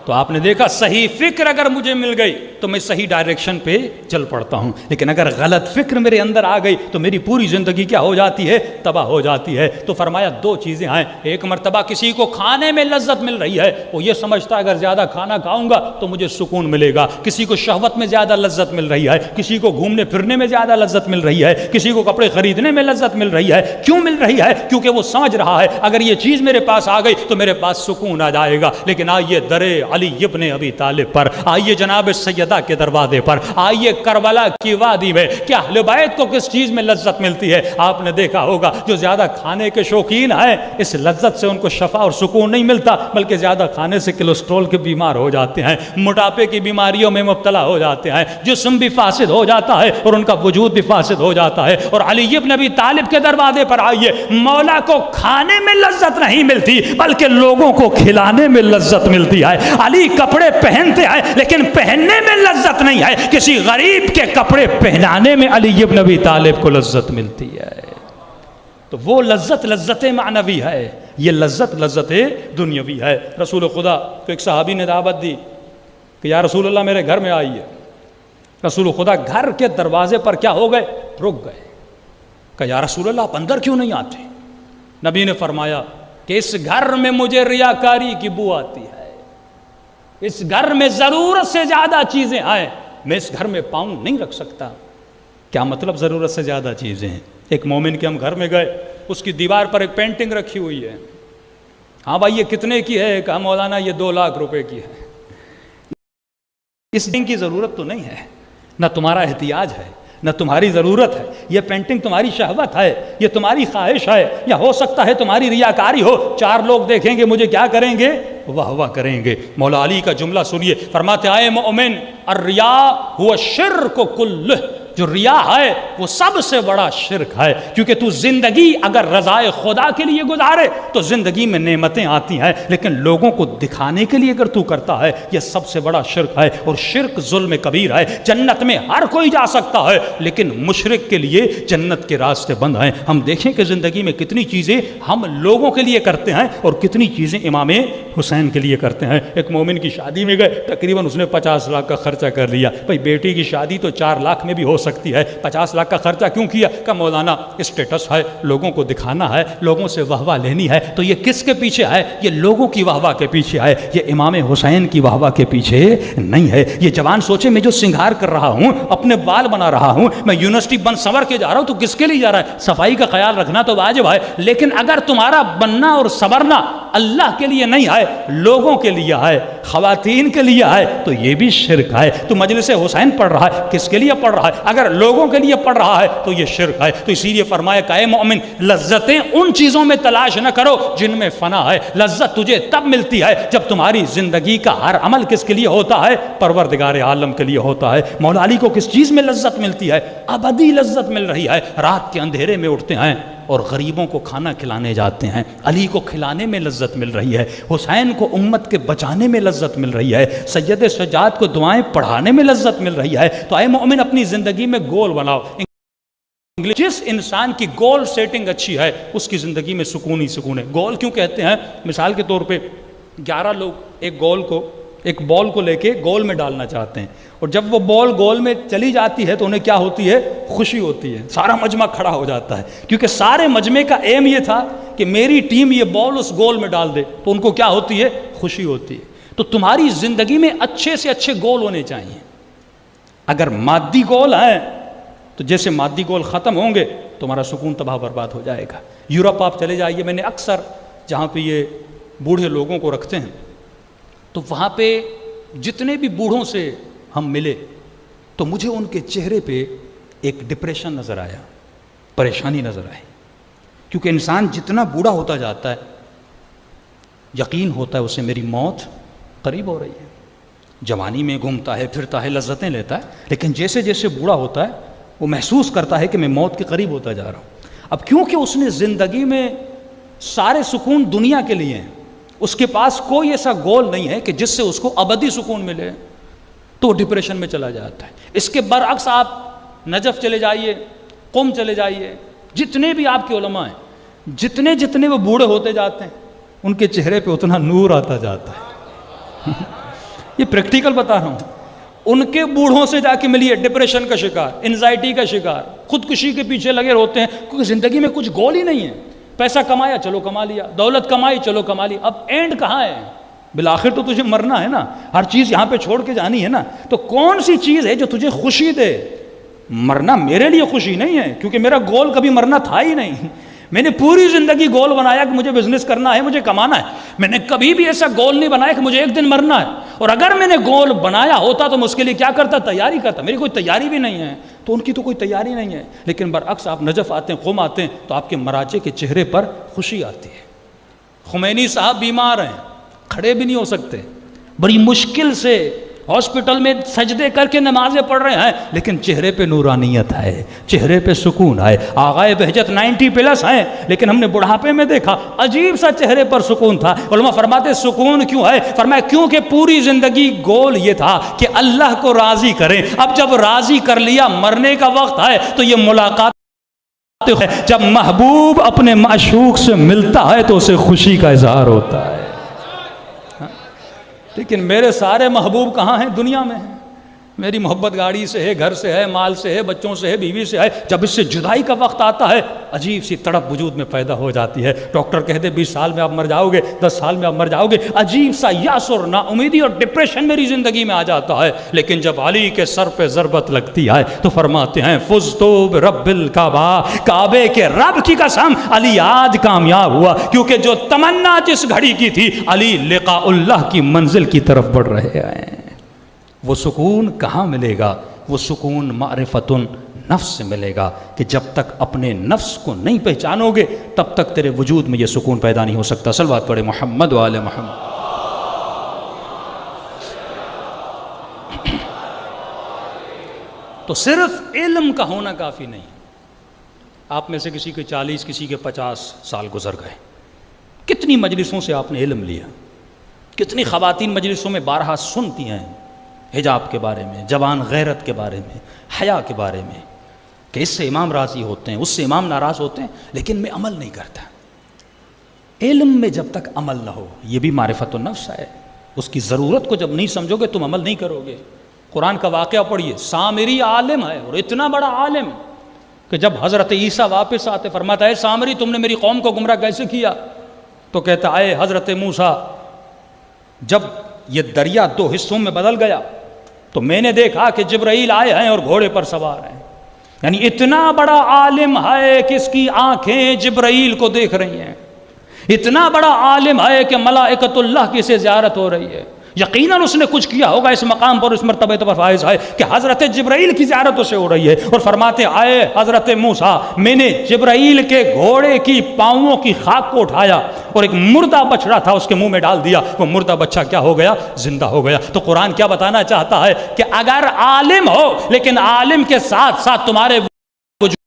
تو آپ نے دیکھا صحیح فکر اگر مجھے مل گئی تو میں صحیح ڈائریکشن پہ چل پڑتا ہوں، لیکن اگر غلط فکر میرے اندر آ گئی تو میری پوری زندگی کیا ہو جاتی ہے؟ تباہ ہو جاتی ہے. تو فرمایا دو چیزیں ہیں. ایک مرتبہ کسی کو کھانے میں لذت مل رہی ہے، وہ یہ سمجھتا ہے اگر زیادہ کھانا کھاؤں گا تو مجھے سکون ملے گا. کسی کو شہوت میں زیادہ لذت مل رہی ہے، کسی کو گھومنے پھرنے میں زیادہ لذت مل رہی ہے، کسی کو کپڑے خریدنے میں لذت مل رہی ہے. کیوں مل رہی ہے؟ کیونکہ وہ سمجھ رہا ہے اگر یہ چیز میرے پاس آ گئی تو میرے پاس سکون آ جائے گا. لیکن آئیے درے علی ابن ابی طالب پر، آئیے جناب سیدہ کے دروازے پر، آئیے کربلا کی وادی میں، کیا اہل بیت کو کس چیز میں لذت ملتی ہے؟ آپ نے دیکھا ہوگا جو زیادہ کھانے کے شوقین ہیں اس لذت سے ان کو شفا اور سکون نہیں ملتا، بلکہ زیادہ کھانے سے کولیسٹرول کے بیمار ہو جاتے ہیں، موٹاپے کی بیماریوں میں مبتلا ہو جاتے ہیں، جسم بھی فاسد ہو جاتا ہے اور ان کا وجود بھی فاسد ہو جاتا ہے. اور علی ابن ابی طالب کے دروازے پر آئیے، مولا کو کھانے میں لذت نہیں ملتی بلکہ لوگوں کو کھلانے میں لذت ملتی ہے. علی کپڑے پہنتے ہیں لیکن پہننے میں لذت نہیں ہے، کسی غریب کے کپڑے پہنانے میں علی ابن ابی طالب کو لذت ملتی ہے. تو وہ لذت لذت معنوی ہے، یہ لذت لذت دنیاوی ہے. رسول خدا کو ایک صحابی نے دعوت دی کہ یا رسول اللہ میرے گھر میں آئیے. رسول خدا گھر کے دروازے پر کیا ہو گئے؟ رک گئے. کہ یا رسول اللہ آپ اندر کیوں نہیں آتے؟ نبی نے فرمایا کہ اس گھر میں مجھے ریاکاری کی بو آتی ہے، اس گھر میں ضرورت سے زیادہ چیزیں آئیں، میں اس گھر میں پاؤں نہیں رکھ سکتا. کیا مطلب ضرورت سے زیادہ چیزیں ہیں؟ ایک مومن کے ہم گھر میں گئے، اس کی دیوار پر ایک پینٹنگ رکھی ہوئی ہے. ہاں بھائی یہ کتنے کی ہے؟ کہا مولانا یہ 2 لاکھ روپے کی ہے. اس دن کی ضرورت تو نہیں ہے، نہ تمہارا احتیاج ہے، نہ تمہاری ضرورت ہے. یہ پینٹنگ تمہاری شہوت ہے، یہ تمہاری خواہش ہے، یا ہو سکتا ہے تمہاری ریاکاری ہو. 4 لوگ دیکھیں گے مجھے کیا کریں گے؟ واہ واہ کریں گے. مولا علی کا جملہ سنیے، فرماتے آئے مومن الریا ہوا شرک کلہ، جو ریا ہے وہ سب سے بڑا شرک ہے. کیونکہ تو زندگی اگر رضائے خدا کے لیے گزارے تو زندگی میں نعمتیں آتی ہیں، لیکن لوگوں کو دکھانے کے لیے اگر تو کرتا ہے یہ سب سے بڑا شرک ہے. اور شرک ظلم کبیر ہے. جنت میں ہر کوئی جا سکتا ہے لیکن مشرک کے لیے جنت کے راستے بند ہیں. ہم دیکھیں کہ زندگی میں کتنی چیزیں ہم لوگوں کے لیے کرتے ہیں اور کتنی چیزیں امام حسین کے لیے کرتے ہیں. ایک مومن کی شادی میں گئے، تقریباً اس نے 50 لاکھ کا خرچہ کر لیا. بھائی بیٹی کی شادی تو 4 لاکھ میں بھی ہو سکتی ہے، 50 لاکھ کا خرچہ کیوں کیا؟ کہ مولانا اسٹیٹس ہے، لوگوں کو دکھانا ہے، لوگوں سے واہ واہ لینی ہے. تو یہ کس کے پیچھے ہے؟ یہ لوگوں کی واہ واہ کے پیچھے ہے، یہ امام حسین کی واہ واہ کے پیچھے نہیں ہے. یہ جوان سوچے میں جو سنگھار کر رہا ہوں، اپنے بال بنا رہا ہوں، میں یونیورسٹی بن سنور کے جا رہا ہوں، تو کس کے لیے جا رہا ہے؟ صفائی کا خیال رکھنا تو واجب ہے، لیکن اگر تمہارا بننا اور سنورنا اللہ کے لیے نہیں ہے، لوگوں کے لیے ہے، خواتین کے لیے ہے، تو یہ بھی شرک ہے. تو مجلس حسین پڑھ رہا ہے، کس کے لیے پڑھ رہا ہے؟ اگر لوگوں کے لیے پڑھ رہا ہے تو یہ شرک ہے. تو اسی لیے فرمایا کہ اے مومن لذتیں ان چیزوں میں تلاش نہ کرو جن میں فنا ہے. لذت تجھے تب ملتی ہے جب تمہاری زندگی کا ہر عمل کس کے لیے ہوتا ہے؟ پروردگار عالم کے لیے ہوتا ہے. مولا علی کو کس چیز میں لذت ملتی ہے؟ ابدی لذت مل رہی ہے. رات کے اندھیرے میں اٹھتے ہیں اور غریبوں کو کھانا کھلانے جاتے ہیں. علی کو کھلانے میں لذت مل رہی ہے، حسین کو امت کے بچانے میں لذت مل رہی ہے، سید سجاد کو دعائیں پڑھانے میں لذت مل رہی ہے. تو اے مومن اپنی زندگی میں گول بناؤ. جس انسان کی گول سیٹنگ اچھی ہے اس کی زندگی میں سکون ہی سکون ہے. گول کیوں کہتے ہیں؟ مثال کے طور پہ 11 لوگ ایک بال کو لے کے گول میں ڈالنا چاہتے ہیں، اور جب وہ بال گول میں چلی جاتی ہے تو انہیں کیا ہوتی ہے؟ خوشی ہوتی ہے. سارا مجمع کھڑا ہو جاتا ہے کیونکہ سارے مجمع کا ایم یہ تھا کہ میری ٹیم یہ بال اس گول میں ڈال دے، تو ان کو کیا ہوتی ہے؟ خوشی ہوتی ہے. تو تمہاری زندگی میں اچھے سے اچھے گول ہونے چاہیے. اگر مادی گول ہیں تو جیسے مادی گول ختم ہوں گے تمہارا سکون تباہ برباد ہو جائے گا. یورپ آپ چلے جائیے، میں نے اکثر جہاں پہ یہ بوڑھے لوگوں کو رکھتے ہیں تو وہاں پہ جتنے بھی بوڑھوں سے ہم ملے تو مجھے ان کے چہرے پہ ایک ڈپریشن نظر آیا، پریشانی نظر آئی، کیونکہ انسان جتنا بوڑھا ہوتا جاتا ہے یقین ہوتا ہے اسے میری موت قریب ہو رہی ہے۔ جوانی میں گھومتا ہے، پھرتا ہے، لذتیں لیتا ہے، لیکن جیسے جیسے بوڑھا ہوتا ہے وہ محسوس کرتا ہے کہ میں موت کے قریب ہوتا جا رہا ہوں۔ اب کیونکہ اس نے زندگی میں سارے سکون دنیا کے لیے ہیں، اس کے پاس کوئی ایسا گول نہیں ہے کہ جس سے اس کو ابدی سکون ملے، تو وہ ڈپریشن میں چلا جاتا ہے۔ اس کے برعکس آپ نجف چلے جائیے، قم چلے جائیے، جتنے بھی آپ کے علماء ہیں، جتنے وہ بوڑھے ہوتے جاتے ہیں ان کے چہرے پہ اتنا نور آتا جاتا ہے۔ یہ پریکٹیکل بتا رہا ہوں، ان کے بوڑھوں سے جا کے ملیے، ڈپریشن کا شکار، انزائٹی کا شکار، خودکشی کے پیچھے لگے ہوتے ہیں، کیونکہ زندگی میں کچھ گول ہی نہیں ہے۔ پیسہ کمایا، چلو کما لیا، دولت کمائی، چلو کما لی، اب اینڈ کہاں ہے؟ بالآخر تو تجھے مرنا ہے نا، ہر چیز یہاں پہ چھوڑ کے جانی ہے نا، تو کون سی چیز ہے جو تجھے خوشی دے؟ مرنا میرے لیے خوشی نہیں ہے، کیونکہ میرا گول کبھی مرنا تھا ہی نہیں۔ میں نے پوری زندگی گول بنایا کہ مجھے بزنس کرنا ہے، مجھے کمانا ہے، میں نے کبھی بھی ایسا گول نہیں بنایا کہ مجھے ایک دن مرنا ہے، اور اگر میں نے گول بنایا ہوتا تو میں اس کے لیے کیا کرتا؟ تیاری کرتا۔ میری کوئی تیاری بھی نہیں ہے، تو ان کی تو کوئی تیاری نہیں ہے، لیکن برعکس آپ نجف آتے ہیں، قم آتے ہیں، تو آپ کے مراجع کے چہرے پر خوشی آتی ہے۔ خمینی صاحب بیمار ہیں، کھڑے بھی نہیں ہو سکتے، بڑی مشکل سے ہاسپٹل میں سجدے کر کے نمازیں پڑھ رہے ہیں، لیکن چہرے پہ نورانیت ہے، چہرے پہ سکون ہے۔ آغائے بہجت 90 پلس ہیں، لیکن ہم نے بڑھاپے میں دیکھا عجیب سا چہرے پر سکون تھا۔ علماء فرماتے سکون کیوں ہے؟ فرمایا کیونکہ پوری زندگی گول یہ تھا کہ اللہ کو راضی کریں، اب جب راضی کر لیا، مرنے کا وقت ہے تو یہ ملاقات ہے، جب محبوب اپنے معشوق سے ملتا ہے تو اسے خوشی کا اظہار ہوتا ہے۔ لیکن میرے سارے محبوب کہاں ہیں؟ دنیا میں ہیں۔ میری محبت گاڑی سے ہے، گھر سے ہے، مال سے ہے، بچوں سے ہے، بیوی سے ہے، جب اس سے جدائی کا وقت آتا ہے عجیب سی تڑپ وجود میں پیدا ہو جاتی ہے۔ ڈاکٹر کہتے 20 سال میں آپ مر جاؤ گے، 10 سال میں آپ مر جاؤ گے، عجیب سا یأس اور نا امیدی اور ڈپریشن میری زندگی میں آ جاتا ہے۔ لیکن جب علی کے سر پہ ضربت لگتی ہے تو فرماتے ہیں فزتو برب الکعبہ، کعبے کے رب کی قسم علی آج کامیاب ہوا، کیونکہ جو تمنا جس گھڑی کی تھی، علی لقاء اللہ کی منزل کی طرف بڑھ رہے ہیں۔ وہ سکون کہاں ملے گا؟ وہ سکون معرفت نفس سے ملے گا، کہ جب تک اپنے نفس کو نہیں پہچانو گے تب تک تیرے وجود میں یہ سکون پیدا نہیں ہو سکتا۔ صلوات پڑھے محمد و آل محمد۔ تو صرف علم کا ہونا کافی نہیں۔ آپ میں سے کسی کے 40 کسی کے 50 سال گزر گئے، کتنی مجلسوں سے آپ نے علم لیا، کتنی خواتین مجلسوں میں بارہا سنتی ہیں حجاب کے بارے میں، جوان غیرت کے بارے میں، حیا کے بارے میں، کہ اس سے امام راضی ہوتے ہیں، اس سے امام ناراض ہوتے ہیں، لیکن میں عمل نہیں کرتا۔ علم میں جب تک عمل نہ ہو، یہ بھی معرفت النفس ہے، اس کی ضرورت کو جب نہیں سمجھو گے تم عمل نہیں کرو گے۔ قرآن کا واقعہ پڑھیے، سامری عالم ہے، اور اتنا بڑا عالم کہ جب حضرت عیسیٰ واپس آتے فرماتا ہے سامری تم نے میری قوم کو گمراہ کیسے کیا؟ تو کہتا ہے حضرت موسیٰ جب یہ دریا 2 حصوں میں بدل گیا تو میں نے دیکھا کہ جبرائیل آئے ہیں اور گھوڑے پر سوار ہیں۔ یعنی اتنا بڑا عالم ہے کہ اس کی آنکھیں جبرائیل کو دیکھ رہی ہیں، اتنا بڑا عالم ہے کہ ملائکۃ اللہ کی سے زیارت ہو رہی ہے۔ یقیناً اس نے کچھ کیا ہوگا اس مقام پر، اس مرتبہ پر فائز ہے کہ حضرت جبرائیل کی زیارت اسے ہو رہی ہے، اور فرماتے آئے حضرت موسیٰ میں نے جبرائیل کے گھوڑے کی پاؤں کی خاک کو اٹھایا اور ایک مردہ بچڑا تھا اس کے منہ میں ڈال دیا، وہ مردہ بچہ کیا ہو گیا؟ زندہ ہو گیا۔ تو قرآن کیا بتانا چاہتا ہے کہ اگر عالم ہو لیکن عالم کے ساتھ ساتھ تمہارے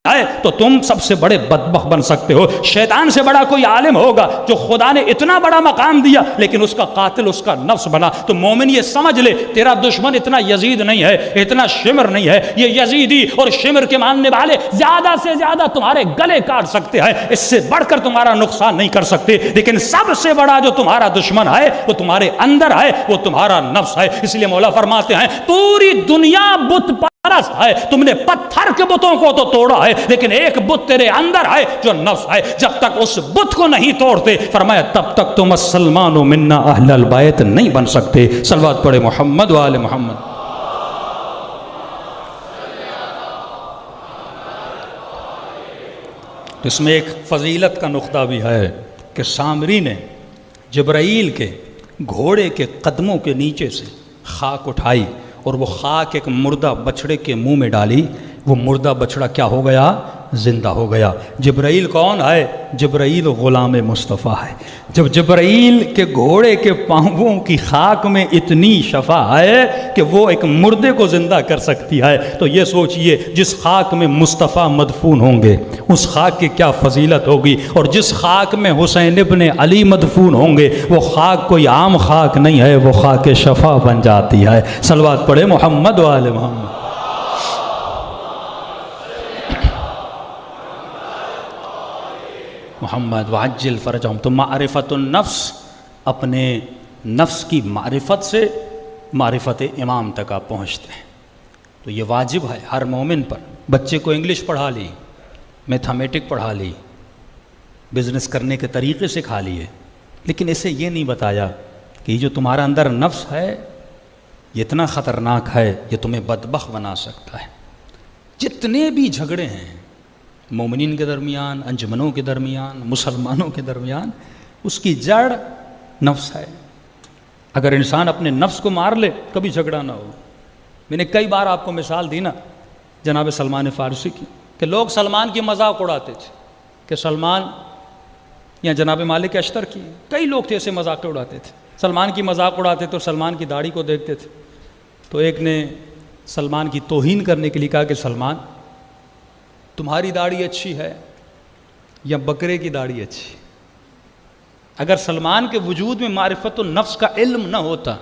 ہے تو تم سب سے بڑے بدبخت بن سکتے ہو۔ شیطان سے بڑا کوئی عالم ہوگا جو خدا نے اتنا بڑا مقام دیا لیکن اس کا قاتل اس کا نفس بنا۔ تو مومن یہ سمجھ لے تیرا دشمن اتنا یزید نہیں ہے، اتنا شمر نہیں ہے، یہ یزیدی اور شمر کے ماننے والے زیادہ سے زیادہ تمہارے گلے کاٹ سکتے ہیں، اس سے بڑھ کر تمہارا نقصان نہیں کر سکتے، لیکن سب سے بڑا جو تمہارا دشمن ہے وہ تمہارے اندر ہے، وہ تمہارا نفس ہے۔ اس لیے مولا فرماتے ہیں پوری دنیا بت ہے، تم نے پتھر کے بتوں کو تو توڑا ہے لیکن ایک بت تیرے اندر ہے جو نفس ہے، جب تک اس بت کو نہیں توڑتے فرمایا تب تک تم السلمان منا اہل البیت نہیں بن سکتے۔ صلوات پڑھے محمد و آل محمد۔ اس میں ایک فضیلت کا نقطہ بھی ہے کہ سامری نے جبرائیل کے گھوڑے کے قدموں کے نیچے سے خاک اٹھائی اور وہ خاک ایک مردہ بچڑے کے منہ میں ڈالی، وہ مردہ بچڑا کیا ہو گیا؟ زندہ ہو گیا۔ جبرائیل کون ہے؟ جبرائیل غلام مصطفیٰ ہے۔ جب جبرائیل کے گھوڑے کے پاؤں کی خاک میں اتنی شفا ہے کہ وہ ایک مردے کو زندہ کر سکتی ہے، تو یہ سوچئے جس خاک میں مصطفیٰ مدفون ہوں گے اس خاک کی کیا فضیلت ہوگی، اور جس خاک میں حسین ابن علی مدفون ہوں گے وہ خاک کوئی عام خاک نہیں ہے، وہ خاک شفا بن جاتی ہے۔ صلوات پڑھے محمد و آل محمد۔ محمد وعجل فرجہم۔ تو معرفت النفس، اپنے نفس کی معرفت سے معرفت امام تک آپ پہنچتے ہیں۔ تو یہ واجب ہے ہر مومن پر۔ بچے کو انگلش پڑھا لی، میتھمیٹک پڑھا لی، بزنس کرنے کے طریقے سکھا لیے، لیکن اسے یہ نہیں بتایا کہ یہ جو تمہارا اندر نفس ہے یہ اتنا خطرناک ہے، یہ تمہیں بدبخت بنا سکتا ہے۔ جتنے بھی جھگڑے ہیں مومنین کے درمیان، انجمنوں کے درمیان، مسلمانوں کے درمیان، اس کی جڑ نفس ہے۔ اگر انسان اپنے نفس کو مار لے کبھی جھگڑا نہ ہو۔ میں نے کئی بار آپ کو مثال دی نا جناب سلمان فارسی کی، کہ لوگ سلمان کی مذاق اڑاتے تھے کہ سلمان، یا جناب مالک اشتر کی، کئی لوگ تھے ایسے مذاق اڑاتے تھے۔ سلمان کی مذاق اڑاتے تو سلمان کی داڑھی کو دیکھتے تھے، تو ایک نے سلمان کی توہین کرنے کے لیے کہا کہ سلمان تمہاری داڑھی اچھی ہے یا بکرے کی داڑھی اچھی؟ اگر سلمان کے وجود میں معرفت النفس کا علم نہ ہوتا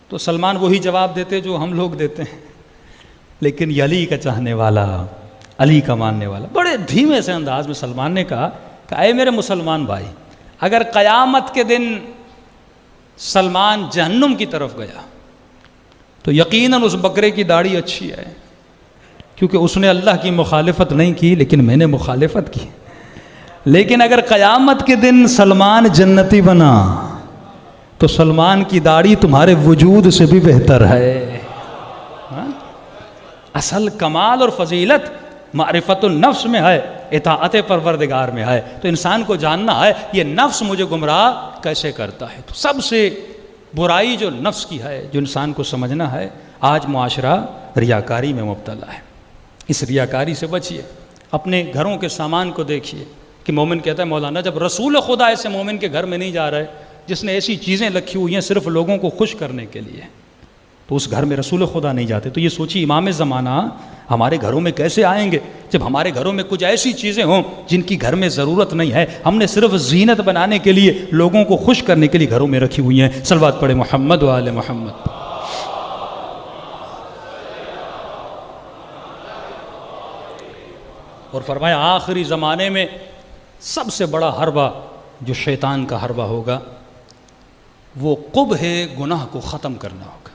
تو سلمان وہی جواب دیتے جو ہم لوگ دیتے ہیں، لیکن یہ علی کا چاہنے والا، علی کا ماننے والا، بڑے دھیمے سے انداز میں سلمان نے کہا کہ اے میرے مسلمان بھائی، اگر قیامت کے دن سلمان جہنم کی طرف گیا تو یقیناً اس بکرے کی داڑھی اچھی ہے، کیونکہ اس نے اللہ کی مخالفت نہیں کی لیکن میں نے مخالفت کی۔ لیکن اگر قیامت کے دن سلمان جنتی بنا تو سلمان کی داڑھی تمہارے وجود سے بھی بہتر ہے۔ اصل کمال اور فضیلت معرفت النفس میں ہے، اطاعت پروردگار میں ہے۔ تو انسان کو جاننا ہے یہ نفس مجھے گمراہ کیسے کرتا ہے۔ تو سب سے برائی جو نفس کی ہے، جو انسان کو سمجھنا ہے، آج معاشرہ ریاکاری میں مبتلا ہے۔ اس ریاکاری سے بچیے۔ اپنے گھروں کے سامان کو دیکھیے کہ مومن کہتا ہے مولانا جب رسول خدا ایسے مومن کے گھر میں نہیں جا رہے جس نے ایسی چیزیں رکھی ہوئی ہیں صرف لوگوں کو خوش کرنے کے لیے، تو اس گھر میں رسول خدا نہیں جاتے۔ تو یہ سوچیے امام زمانہ ہمارے گھروں میں کیسے آئیں گے جب ہمارے گھروں میں کچھ ایسی چیزیں ہوں جن کی گھر میں ضرورت نہیں ہے، ہم نے صرف زینت بنانے کے لیے، لوگوں کو خوش کرنے کے لیے گھروں میں رکھی ہوئی ہیں۔ صلوات پڑھے محمد و آل محمد۔ اور فرمایا آخری زمانے میں سب سے بڑا حربہ جو شیطان کا حربہ ہوگا وہ قبح گناہ کو ختم کرنا ہوگا۔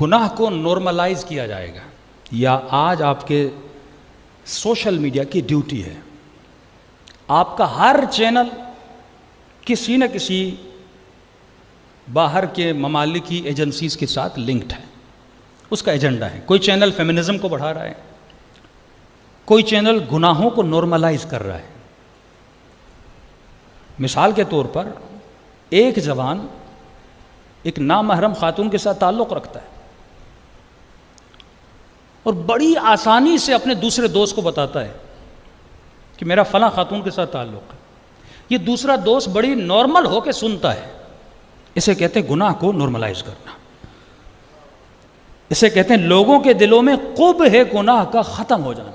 گناہ کو نارملائز کیا جائے گا۔ یا آج آپ کے سوشل میڈیا کی ڈیوٹی ہے، آپ کا ہر چینل کسی نہ کسی باہر کے ممالک کی ایجنسیز کے ساتھ لنکڈ ہے، اس کا ایجنڈا ہے۔ کوئی چینل فیمنزم کو بڑھا رہا ہے، کوئی چینل گناہوں کو نارملائز کر رہا ہے۔ مثال کے طور پر ایک جوان ایک نامحرم خاتون کے ساتھ تعلق رکھتا ہے اور بڑی آسانی سے اپنے دوسرے دوست کو بتاتا ہے کہ میرا فلاں خاتون کے ساتھ تعلق ہے۔ یہ دوسرا دوست بڑی نارمل ہو کے سنتا ہے۔ اسے کہتے ہیں گناہ کو نارملائز کرنا، اسے کہتے ہیں لوگوں کے دلوں میں قبح گناہ کا ختم ہو جانا۔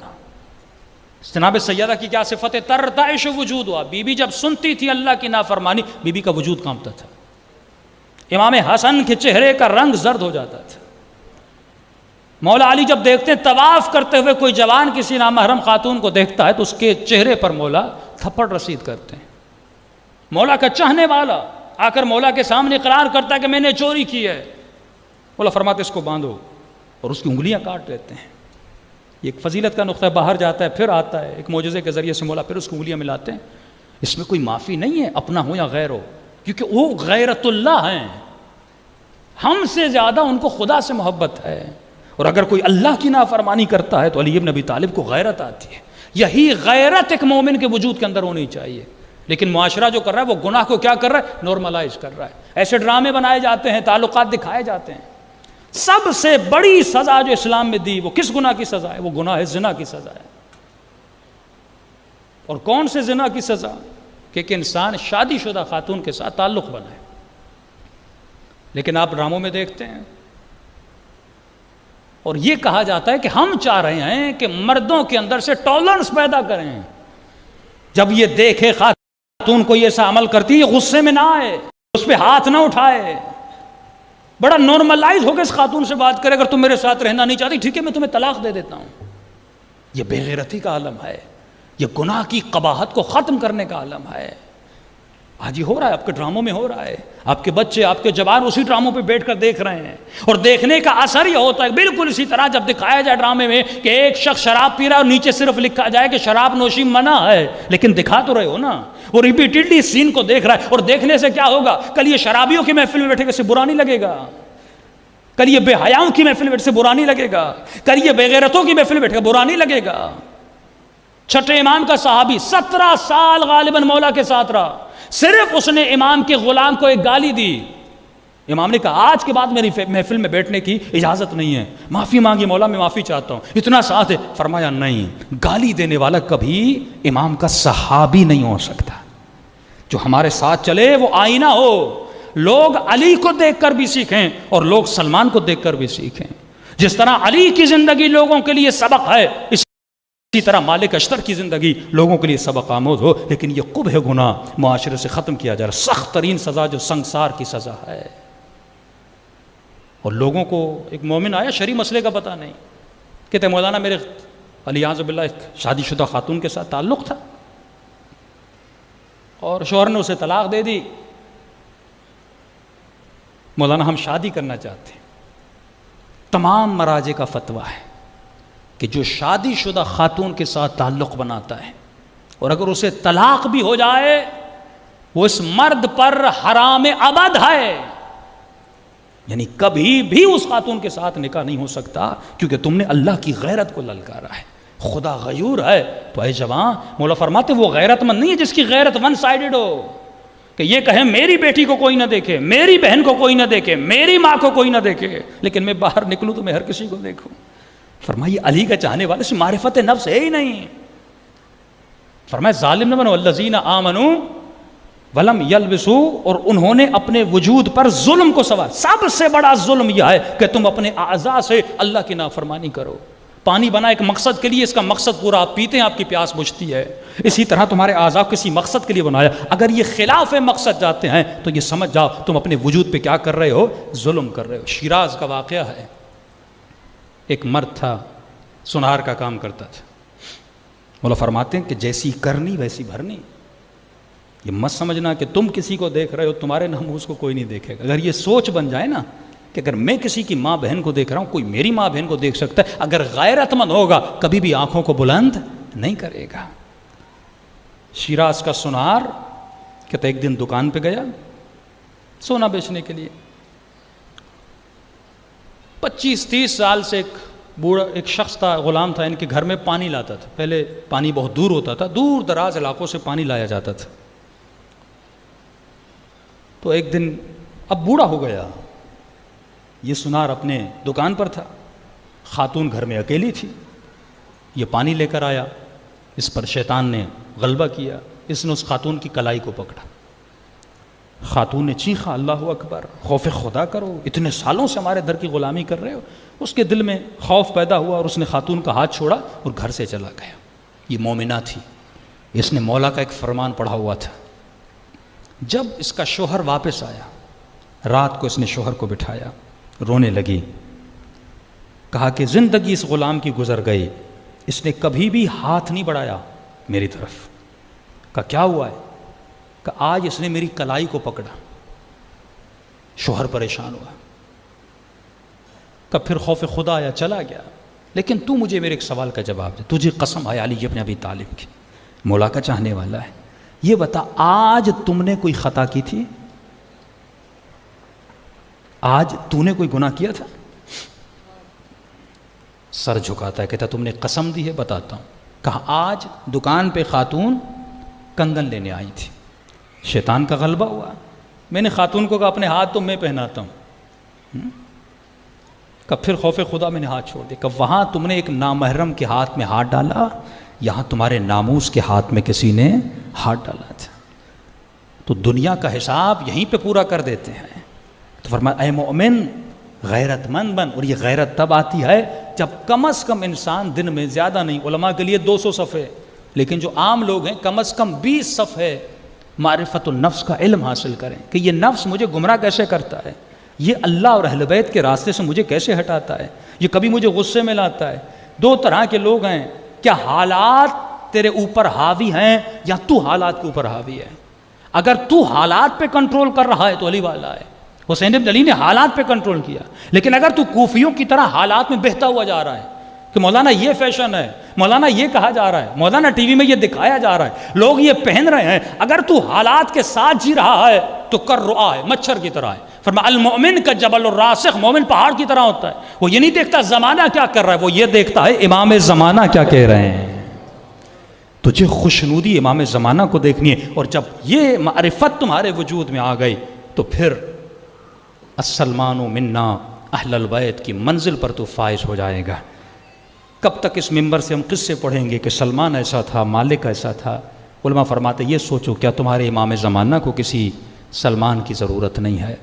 جناب سیدہ کی کیا صفت ہے؟ ترتعش وجود ہوا، بی بی جب سنتی تھی اللہ کی نافرمانی بی بی کا وجود کانپتا تھا۔ امام حسن کے چہرے کا رنگ زرد ہو جاتا تھا۔ مولا علی جب دیکھتے ہیں طواف کرتے ہوئے کوئی جوان کسی نامحرم خاتون کو دیکھتا ہے تو اس کے چہرے پر مولا تھپڑ رسید کرتے ہیں۔ مولا کا چاہنے والا آ کر مولا کے سامنے اقرار کرتا ہے کہ میں نے چوری کی ہے، مولا فرماتے اس کو باندھو اور اس کی انگلیاں کاٹ لیتے ہیں۔ یہ ایک فضیلت کا نقطہ، باہر جاتا ہے پھر آتا ہے، ایک معجزے کے ذریعے سے مولا پھر اس کی انگلیاں ملاتے ہیں۔ اس میں کوئی معافی نہیں ہے، اپنا ہو یا غیر ہو، کیونکہ وہ غیرت اللہ ہیں، ہم سے زیادہ ان کو خدا سے محبت ہے۔ اور اگر کوئی اللہ کی نافرمانی کرتا ہے تو علی بن ابی طالب کو غیرت آتی ہے۔ یہی غیرت ایک مومن کے وجود کے اندر ہونی چاہیے۔ لیکن معاشرہ جو کر رہا ہے وہ گناہ کو کیا کر رہا ہے؟ نارملائز کر رہا ہے۔ ایسے ڈرامے بنائے جاتے ہیں، تعلقات دکھائے جاتے ہیں۔ سب سے بڑی سزا جو اسلام میں دی وہ کس گناہ کی سزا ہے؟ وہ گناہ زنا کی سزا ہے۔ اور کون سے زنا کی سزا؟ کہ انسان شادی شدہ خاتون کے ساتھ تعلق بنائے۔ لیکن آپ ڈراموں میں دیکھتے ہیں اور یہ کہا جاتا ہے کہ ہم چاہ رہے ہیں کہ مردوں کے اندر سے ٹالرنس پیدا کریں، جب یہ دیکھے خاتون کو یہ ایسا عمل کرتی ہے غصے میں نہ آئے، اس پہ ہاتھ نہ اٹھائے، بڑا نارملائز ہو کے اس خاتون سے بات کرے، اگر تم میرے ساتھ رہنا نہیں چاہتی ٹھیک ہے میں تمہیں طلاق دے دیتا ہوں۔ یہ بے غیرتی کا عالم ہے، یہ گناہ کی قباحت کو ختم کرنے کا عالم ہے۔ آج یہ ہو رہا ہے، آپ کے ڈراموں میں ہو رہا ہے، آپ کے بچے، آپ کے جوان اسی ڈراموں پہ بیٹھ کر دیکھ رہے ہیں، اور دیکھنے کا اثر یہ ہوتا ہے بالکل اسی طرح جب دکھایا جائے ڈرامے میں کہ ایک شخص شراب پی رہا ہے اور نیچے صرف لکھا جائے کہ شراب نوشی منع ہے، لیکن دکھا تو رہے ہو نا، وہ ریپیٹڈلی اس سین کو دیکھ رہا ہے، اور دیکھنے سے کیا ہوگا؟ کل یہ شرابیوں کی محفل میں بیٹھے گا، اسے برا نہیں لگے گا، کل یہ بے حیاؤں کی محفل میں بیٹھے سے برا نہیں لگے گا، کل یہ بے غیرتوں کی محفل میں بیٹھے گا برا نہیں لگے گا۔ چھٹے امام کا صحابی 17 سال غالباً مولا کے ساتھ رہا، صرف اس نے امام کے غلام کو ایک گالی دی، امام نے کہا آج کے بعد میری محفل میں بیٹھنے کی اجازت نہیں ہے، معافی مانگی، مولا میں معافی چاہتا ہوں، اتنا ساتھ ہے؟ فرمایا نہیں، گالی دینے والا کبھی امام کا صحابی نہیں ہو سکتا، جو ہمارے ساتھ چلے وہ آئینہ ہو، لوگ علی کو دیکھ کر بھی سیکھیں اور لوگ سلمان کو دیکھ کر بھی سیکھیں، جس طرح علی کی زندگی لوگوں کے لیے سبق ہے اسی طرح مالک اشتر کی زندگی لوگوں کے لیے سبق آموز ہو، لیکن یہ قبح گناہ معاشرے سے ختم کیا جا رہا ہے، سخت ترین سزا جو سنگسار کی سزا ہے۔ اور لوگوں کو ایک مومن آیا شرعی مسئلے کا پتہ نہیں، کہتے مولانا میرے علیاذ باللہ ایک شادی شدہ خاتون کے ساتھ تعلق تھا اور شوہر نے اسے طلاق دے دی، مولانا ہم شادی کرنا چاہتے ہیں۔ تمام مراجع کا فتویٰ ہے کہ جو شادی شدہ خاتون کے ساتھ تعلق بناتا ہے اور اگر اسے طلاق بھی ہو جائے وہ اس مرد پر حرام ابد ہے، یعنی کبھی بھی اس خاتون کے ساتھ نکاح نہیں ہو سکتا، کیونکہ تم نے اللہ کی غیرت کو للکارا ہے۔ خدا غیور ہے تو اے جوان، مولا فرماتے وہ غیرت مند نہیں ہے جس کی غیرت ون سائیڈڈ ہو، کہ یہ کہیں میری بیٹی کو کوئی نہ دیکھے، میری بہن کو کوئی نہ دیکھے، میری ماں کو کوئی نہ دیکھے، لیکن میں باہر نکلوں تو میں ہر کسی کو دیکھوں۔ فرمایا علی کا چاہنے والے سے معرفت نفس ہے ہی نہیں۔ فرمایا ظالم نہ بنو، الذین آمنوا ولم یلبسوا، اور انہوں نے اپنے وجود پر ظلم کو سوار۔ سب سے بڑا ظلم یہ ہے کہ تم اپنے اعضاء سے اللہ کی نافرمانی کرو۔ پانی بنا ایک مقصد کے لیے، اس کا مقصد پورا، آپ پیتے ہیں آپ کی پیاس بجھتی ہے، اسی طرح تمہارے اعضاء کسی مقصد کے لیے بنایا، اگر یہ خلاف مقصد جاتے ہیں تو یہ سمجھ جاؤ تم اپنے وجود پہ کیا کر رہے ہو؟ ظلم کر رہے ہو۔ شیراز کا واقعہ ہے، ایک مرد تھا سنار کا کام کرتا تھا، مولا فرماتے ہیں کہ جیسی کرنی ویسی بھرنی۔ یہ مت سمجھنا کہ تم کسی کو دیکھ رہے ہو تمہارے ناموس کو کوئی نہیں دیکھے گا۔ اگر یہ سوچ بن جائے نا کہ اگر میں کسی کی ماں بہن کو دیکھ رہا ہوں کوئی میری ماں بہن کو دیکھ سکتا ہے، اگر غیرت مند ہوگا کبھی بھی آنکھوں کو بلند نہیں کرے گا۔ شیراز کا سنار کہتا ایک دن دکان پہ گیا سونا بیچنے کے لیے، 25-30 سال سے ایک شخص تھا، غلام تھا، ان کے گھر میں پانی لاتا تھا۔ پہلے پانی بہت دور ہوتا تھا، دور دراز علاقوں سے پانی لایا جاتا تھا۔ تو ایک دن اب بوڑھا ہو گیا، یہ سنار اپنے دکان پر تھا، خاتون گھر میں اکیلی تھی، یہ پانی لے کر آیا، اس پر شیطان نے غلبہ کیا، اس نے اس خاتون کی کلائی کو پکڑا، خاتون نے چیخا اللہ اکبر، خوف خدا کرو، اتنے سالوں سے ہمارے در کی غلامی کر رہے ہو۔ اس کے دل میں خوف پیدا ہوا اور اس نے خاتون کا ہاتھ چھوڑا اور گھر سے چلا گیا۔ یہ مومنہ تھی، اس نے مولا کا ایک فرمان پڑھا ہوا تھا۔ جب اس کا شوہر واپس آیا، رات کو اس نے شوہر کو بٹھایا، رونے لگی، کہا کہ زندگی اس غلام کی گزر گئی، اس نے کبھی بھی ہاتھ نہیں بڑھایا میری طرف۔ کہا کیا ہوا ہے؟ کہ آج اس نے میری کلائی کو پکڑا۔ شوہر پریشان ہوا، کہ پھر خوف خدا آیا، چلا گیا، لیکن تو مجھے میرے ایک سوال کا جواب دے، تجھے قسم ہے علی ابن ابی طالب کی، مولا کا چاہنے والا ہے، یہ بتا آج تم نے کوئی خطا کی تھی؟ آج تو نے کوئی گناہ کیا تھا؟ سر جھکاتا ہے، کہتا تم نے قسم دی ہے؟ بتاتا ہوں۔ کہا آج دکان پہ خاتون کنگن لینے آئی تھی، شیطان کا غلبہ ہوا، میں نے خاتون کو کہا اپنے ہاتھ تو میں پہناتا ہوں، کہ پھر خوف خدا میں نے ہاتھ چھوڑ دیا، کہ وہاں تم نے ایک نامحرم کے ہاتھ میں ہاتھ ڈالا، یہاں تمہارے ناموس کے ہاتھ میں کسی نے ہاتھ ڈالا تھا، تو دنیا کا حساب یہیں پہ پورا کر دیتے ہیں۔ تو فرمایا اے مومن غیرت مند بن، اور یہ غیرت تب آتی ہے جب کم از کم انسان دن میں، زیادہ نہیں، علماء کے لیے 200 صفحے، لیکن جو عام لوگ ہیں کم از کم 20 صفحے معرفت النفس کا علم حاصل کریں، کہ یہ نفس مجھے گمراہ کیسے کرتا ہے، یہ اللہ اور اہل بیت کے راستے سے مجھے کیسے ہٹاتا ہے، یہ کبھی مجھے غصے میں لاتا ہے۔ 2 طرح کے لوگ ہیں، کیا حالات تیرے اوپر حاوی ہیں یا تو حالات کے اوپر حاوی ہے؟ اگر تو حالات پہ کنٹرول کر رہا ہے تو علی والا ہے، حسین بن علی نے حالات پہ کنٹرول کیا، لیکن اگر تو کوفیوں کی طرح حالات میں بہتا ہوا جا رہا ہے کہ مولانا یہ فیشن ہے، مولانا یہ کہا جا رہا ہے، مولانا ٹی وی میں یہ دکھایا جا رہا ہے، لوگ یہ پہن رہے ہیں، اگر تو حالات کے ساتھ جی رہا ہے تو کر رعا ہے، مچھر کی طرح ہے۔ فرمایا المؤمن کا جبل الراسخ، مومن پہاڑ کی طرح ہوتا ہے، وہ یہ نہیں دیکھتا زمانہ کیا کر رہا ہے، وہ یہ دیکھتا ہے امام زمانہ کیا کہہ رہے ہیں۔ تجھے خوشنودی امام زمانہ کو دیکھنی ہے، اور جب یہ معرفت تمہارے وجود میں آ گئی تو پھر السلمان منا اہل البیت کی منزل پر تو فائز ہو جائے گا۔ کب تک اس ممبر سے ہم قصے پڑھیں گے کہ سلمان ایسا تھا، مالک ایسا تھا؟ علماء فرماتے یہ سوچو، کیا تمہارے امام زمانہ کو کسی سلمان کی ضرورت نہیں ہے؟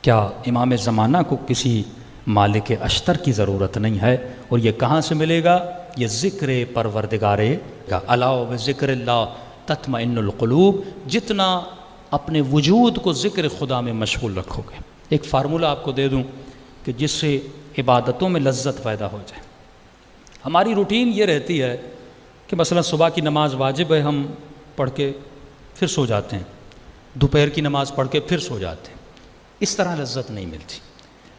کیا امام زمانہ کو کسی مالک اشتر کی ضرورت نہیں ہے؟ اور یہ کہاں سے ملے گا؟ یہ ذکر پروردگار کا، الا بذکر اللہ تطمئن القلوب۔ جتنا اپنے وجود کو ذکر خدا میں مشغول رکھو گے، ایک فارمولہ آپ کو دے دوں کہ جس سے عبادتوں میں لذت پیدا ہو جائے۔ ہماری روٹین یہ رہتی ہے کہ مثلا صبح کی نماز واجب ہے، ہم پڑھ کے پھر سو جاتے ہیں، دوپہر کی نماز پڑھ کے پھر سو جاتے ہیں، اس طرح لذت نہیں ملتی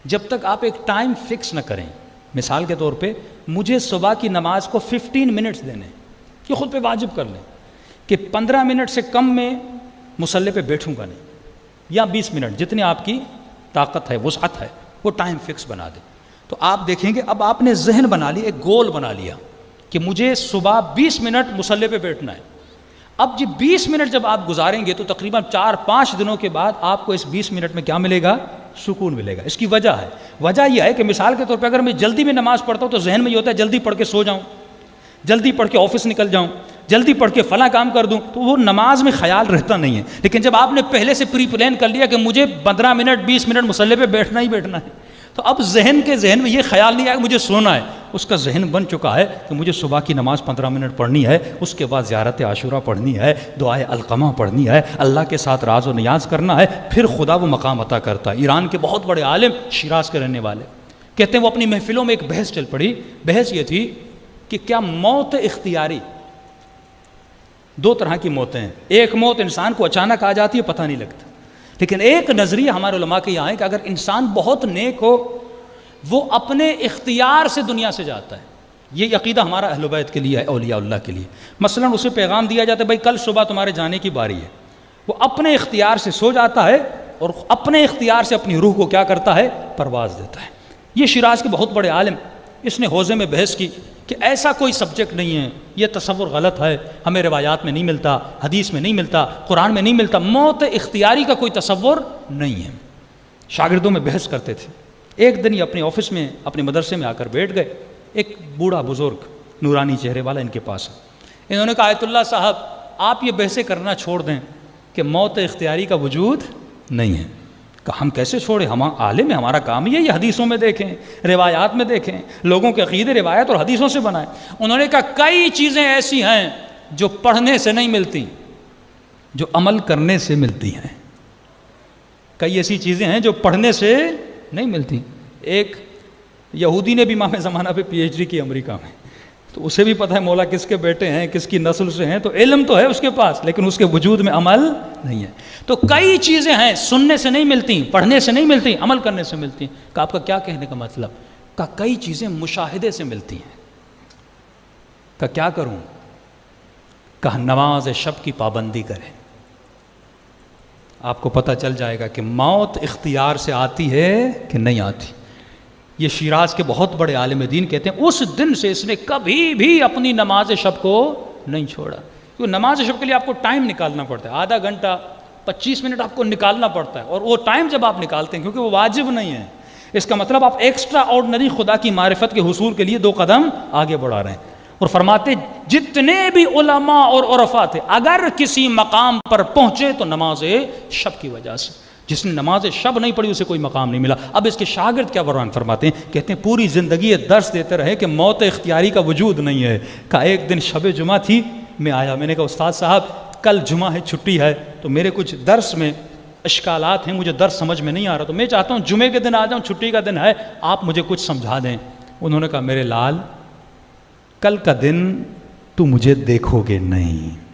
جب تک آپ ایک ٹائم فکس نہ کریں۔ مثال کے طور پہ مجھے صبح کی نماز کو 15 منٹس دینے، یہ خود پہ واجب کر لیں کہ 15 منٹ سے کم میں مصلی پہ بیٹھوں گا نہیں، یا 20 منٹ، جتنی آپ کی طاقت ہے، وسعت ہے، وہ ٹائم فکس بنا دیں۔ تو آپ دیکھیں گے اب آپ نے ذہن بنا لیا، ایک گول بنا لیا کہ مجھے صبح 20 منٹ مصلی پہ بیٹھنا ہے۔ اب یہ 20 منٹ جب آپ گزاریں گے تو تقریباً 4-5 دنوں کے بعد آپ کو اس 20 منٹ میں کیا ملے گا؟ سکون ملے گا۔ اس کی وجہ ہے، وجہ یہ ہے کہ مثال کے طور پہ اگر میں جلدی میں نماز پڑھتا ہوں تو ذہن میں یہ ہوتا ہے جلدی پڑھ کے سو جاؤں، جلدی پڑھ کے آفس نکل جاؤں، جلدی پڑھ کے فلاں کام کر دوں، تو وہ نماز میں خیال رہتا نہیں ہے۔ لیکن جب آپ نے پہلے سے پری پلان کر لیا کہ مجھے 15 منٹ 20 منٹ مصلی پہ بیٹھنا ہی بیٹھنا ہے، تو اب ذہن میں یہ خیال نہیں آیا کہ مجھے سونا ہے، اس کا ذہن بن چکا ہے کہ مجھے صبح کی نماز 15 منٹ پڑھنی ہے، اس کے بعد زیارت عاشورہ پڑھنی ہے، دعائے القمہ پڑھنی ہے، اللہ کے ساتھ راز و نیاز کرنا ہے، پھر خدا وہ مقام عطا کرتا ہے۔ ایران کے بہت بڑے عالم، شیراز کے رہنے والے، کہتے ہیں وہ اپنی محفلوں میں ایک بحث چل پڑی۔ بحث یہ تھی کہ کیا موت اختیاری، 2 طرح کی موتیں ہیں، ایک موت انسان کو اچانک آ جاتی ہے، پتہ نہیں لگتا، لیکن ایک نظریہ ہمارے علماء کے یہاں ہے کہ اگر انسان بہت نیک ہو وہ اپنے اختیار سے دنیا سے جاتا ہے۔ یہ عقیدہ ہمارا اہل بیت کے لیے ہے، اولیاء اللہ کے لیے۔ مثلا اسے پیغام دیا جاتا ہے بھائی کل صبح تمہارے جانے کی باری ہے، وہ اپنے اختیار سے سو جاتا ہے اور اپنے اختیار سے اپنی روح کو کیا کرتا ہے؟ پرواز دیتا ہے۔ یہ شیراز کے بہت بڑے عالم، اس نے حوزے میں بحث کی کہ ایسا کوئی سبجیکٹ نہیں ہے، یہ تصور غلط ہے، ہمیں روایات میں نہیں ملتا، حدیث میں نہیں ملتا، قرآن میں نہیں ملتا، موت اختیاری کا کوئی تصور نہیں ہے۔ شاگردوں میں بحث کرتے تھے۔ ایک دن یہ اپنے آفس میں، اپنے مدرسے میں آ کر بیٹھ گئے، ایک بوڑھا بزرگ نورانی چہرے والا ان کے پاس، انہوں نے کہا آیت اللہ صاحب آپ یہ بحثیں کرنا چھوڑ دیں کہ موت اختیاری کا وجود نہیں ہے۔ کہا ہم کیسے چھوڑیں، ہم عالم ہیں، ہمارا کام یہ حدیثوں میں دیکھیں، روایات میں دیکھیں، لوگوں کے عقیدے روایت اور حدیثوں سے بنائیں۔ انہوں نے کہا کئی چیزیں ایسی ہیں جو پڑھنے سے نہیں ملتی، جو عمل کرنے سے ملتی ہیں۔ کئی ایسی چیزیں ہیں جو پڑھنے سے نہیں ملتی۔ ایک یہودی نے بھی امام زمانہ پہ پی ایچ ڈی کی امریکہ میں، تو اسے بھی پتہ ہے مولا کس کے بیٹے ہیں، کس کی نسل سے ہیں، تو علم تو ہے اس کے پاس لیکن اس کے وجود میں عمل نہیں ہے۔ تو کئی چیزیں ہیں سننے سے نہیں ملتی، پڑھنے سے نہیں ملتی، عمل کرنے سے ملتی۔ کہ آپ کا کیا کہنے کا مطلب؟ کہ کئی چیزیں مشاہدے سے ملتی ہیں۔ کہ کیا کروں؟ کہ نماز شب کی پابندی کریں، آپ کو پتہ چل جائے گا کہ موت اختیار سے آتی ہے کہ نہیں آتی۔ یہ شیراز کے بہت بڑے عالم دین کہتے ہیں اس دن سے اس نے کبھی بھی اپنی نماز شب کو نہیں چھوڑا۔ کیونکہ نماز شب کے لیے آپ کو ٹائم نکالنا پڑتا ہے، آدھا گھنٹہ 25 منٹ آپ کو نکالنا پڑتا ہے، اور وہ ٹائم جب آپ نکالتے ہیں کیونکہ وہ واجب نہیں ہے، اس کا مطلب آپ ایکسٹرا آرڈنری خدا کی معرفت کے حصول کے لیے 2 قدم آگے بڑھا رہے ہیں. اور فرماتے جتنے بھی علماء اور عرفاء تھے اگر کسی مقام پر پہنچے تو نماز شب کی وجہ سے. جس نے نماز شب نہیں پڑھی اسے کوئی مقام نہیں ملا. اب اس کے شاگرد کیا بیان فرماتے ہیں؟ کہتے ہیں پوری زندگی یہ درس دیتے رہے کہ موت اختیاری کا وجود نہیں ہے. کہا ایک دن شب جمعہ تھی، میں آیا، میں نے کہا استاد صاحب کل جمعہ ہے، چھٹی ہے، تو میرے کچھ درس میں اشکالات ہیں، مجھے درس سمجھ میں نہیں آ رہا، تو میں چاہتا ہوں جمعے کے دن آ جاؤں، چھٹی کا دن ہے، آپ مجھے کچھ سمجھا دیں. انہوں نے کہا میرے لال کل کا دن تو مجھے دیکھو گے نہیں.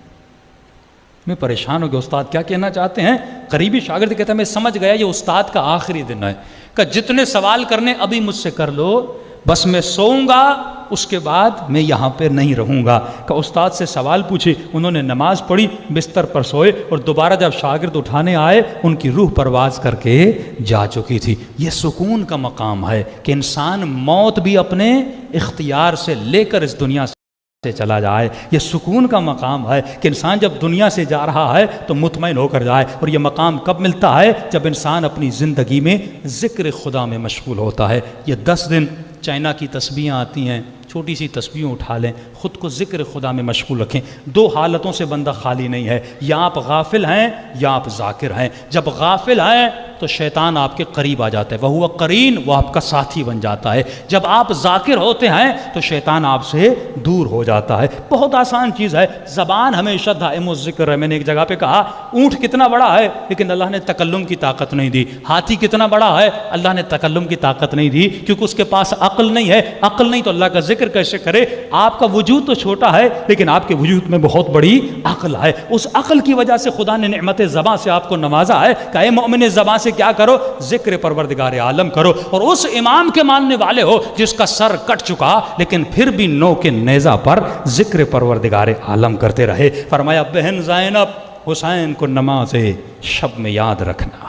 میں پریشان ہو گیا، استاد کیا کہنا چاہتے ہیں؟ قریبی شاگرد کہتا ہے میں سمجھ گیا یہ استاد کا آخری دن ہے، کہ جتنے سوال کرنے ابھی مجھ سے کر لو، بس میں سوؤں گا، اس کے بعد میں یہاں پہ نہیں رہوں گا. کہ استاد سے سوال پوچھے، انہوں نے نماز پڑھی، بستر پر سوئے، اور دوبارہ جب شاگرد اٹھانے آئے ان کی روح پرواز کر کے جا چکی تھی. یہ سکون کا مقام ہے کہ انسان موت بھی اپنے اختیار سے لے کر اس دنیا سے چلا جائے. یہ سکون کا مقام ہے کہ انسان جب دنیا سے جا رہا ہے تو مطمئن ہو کر جائے. اور یہ مقام کب ملتا ہے؟ جب انسان اپنی زندگی میں ذکر خدا میں مشغول ہوتا ہے. یہ 10 دن چائنا کی تسبیحیں آتی ہیں، چھوٹی سی تسبیحیں اٹھا لیں، خود کو ذکر خدا میں مشغول رکھیں. 2 حالتوں سے بندہ خالی نہیں ہے، یا آپ غافل ہیں یا آپ ذاکر ہیں. جب غافل ہیں تو شیطان آپ کے قریب آ جاتا ہے، وہ قرین، وہ آپ کا ساتھی بن جاتا ہے. جب آپ ذاکر ہوتے ہیں تو شیطان آپ سے دور ہو جاتا ہے. بہت آسان چیز ہے، زبان ہمیشہ دائم الذکر ہے. میں نے ایک جگہ پہ کہا اونٹ کتنا بڑا ہے لیکن اللہ نے تکلم کی طاقت نہیں دی. ہاتھی کتنا بڑا ہے، اللہ نے تکلم کی طاقت نہیں دی، کیونکہ اس کے پاس عقل نہیں ہے. عقل نہیں تو اللہ کا ذکر کیسے کرے؟ آپ کا وجود تو چھوٹا ہے لیکن آپ کے وجود میں بہت بڑی عقل ہے. اس عقل کی وجہ سے خدا نے نعمت زبان سے آپ کو نوازا ہے کہ اے مومن زبان سے کیا کرو؟ ذکر پروردگار عالم کرو. اور اس امام کے ماننے والے ہو جس کا سر کٹ چکا لیکن پھر بھی نو کے نیزہ پر ذکر پروردگار عالم کرتے رہے. فرمایا بہن زینب حسین کو نماز شب میں یاد رکھنا.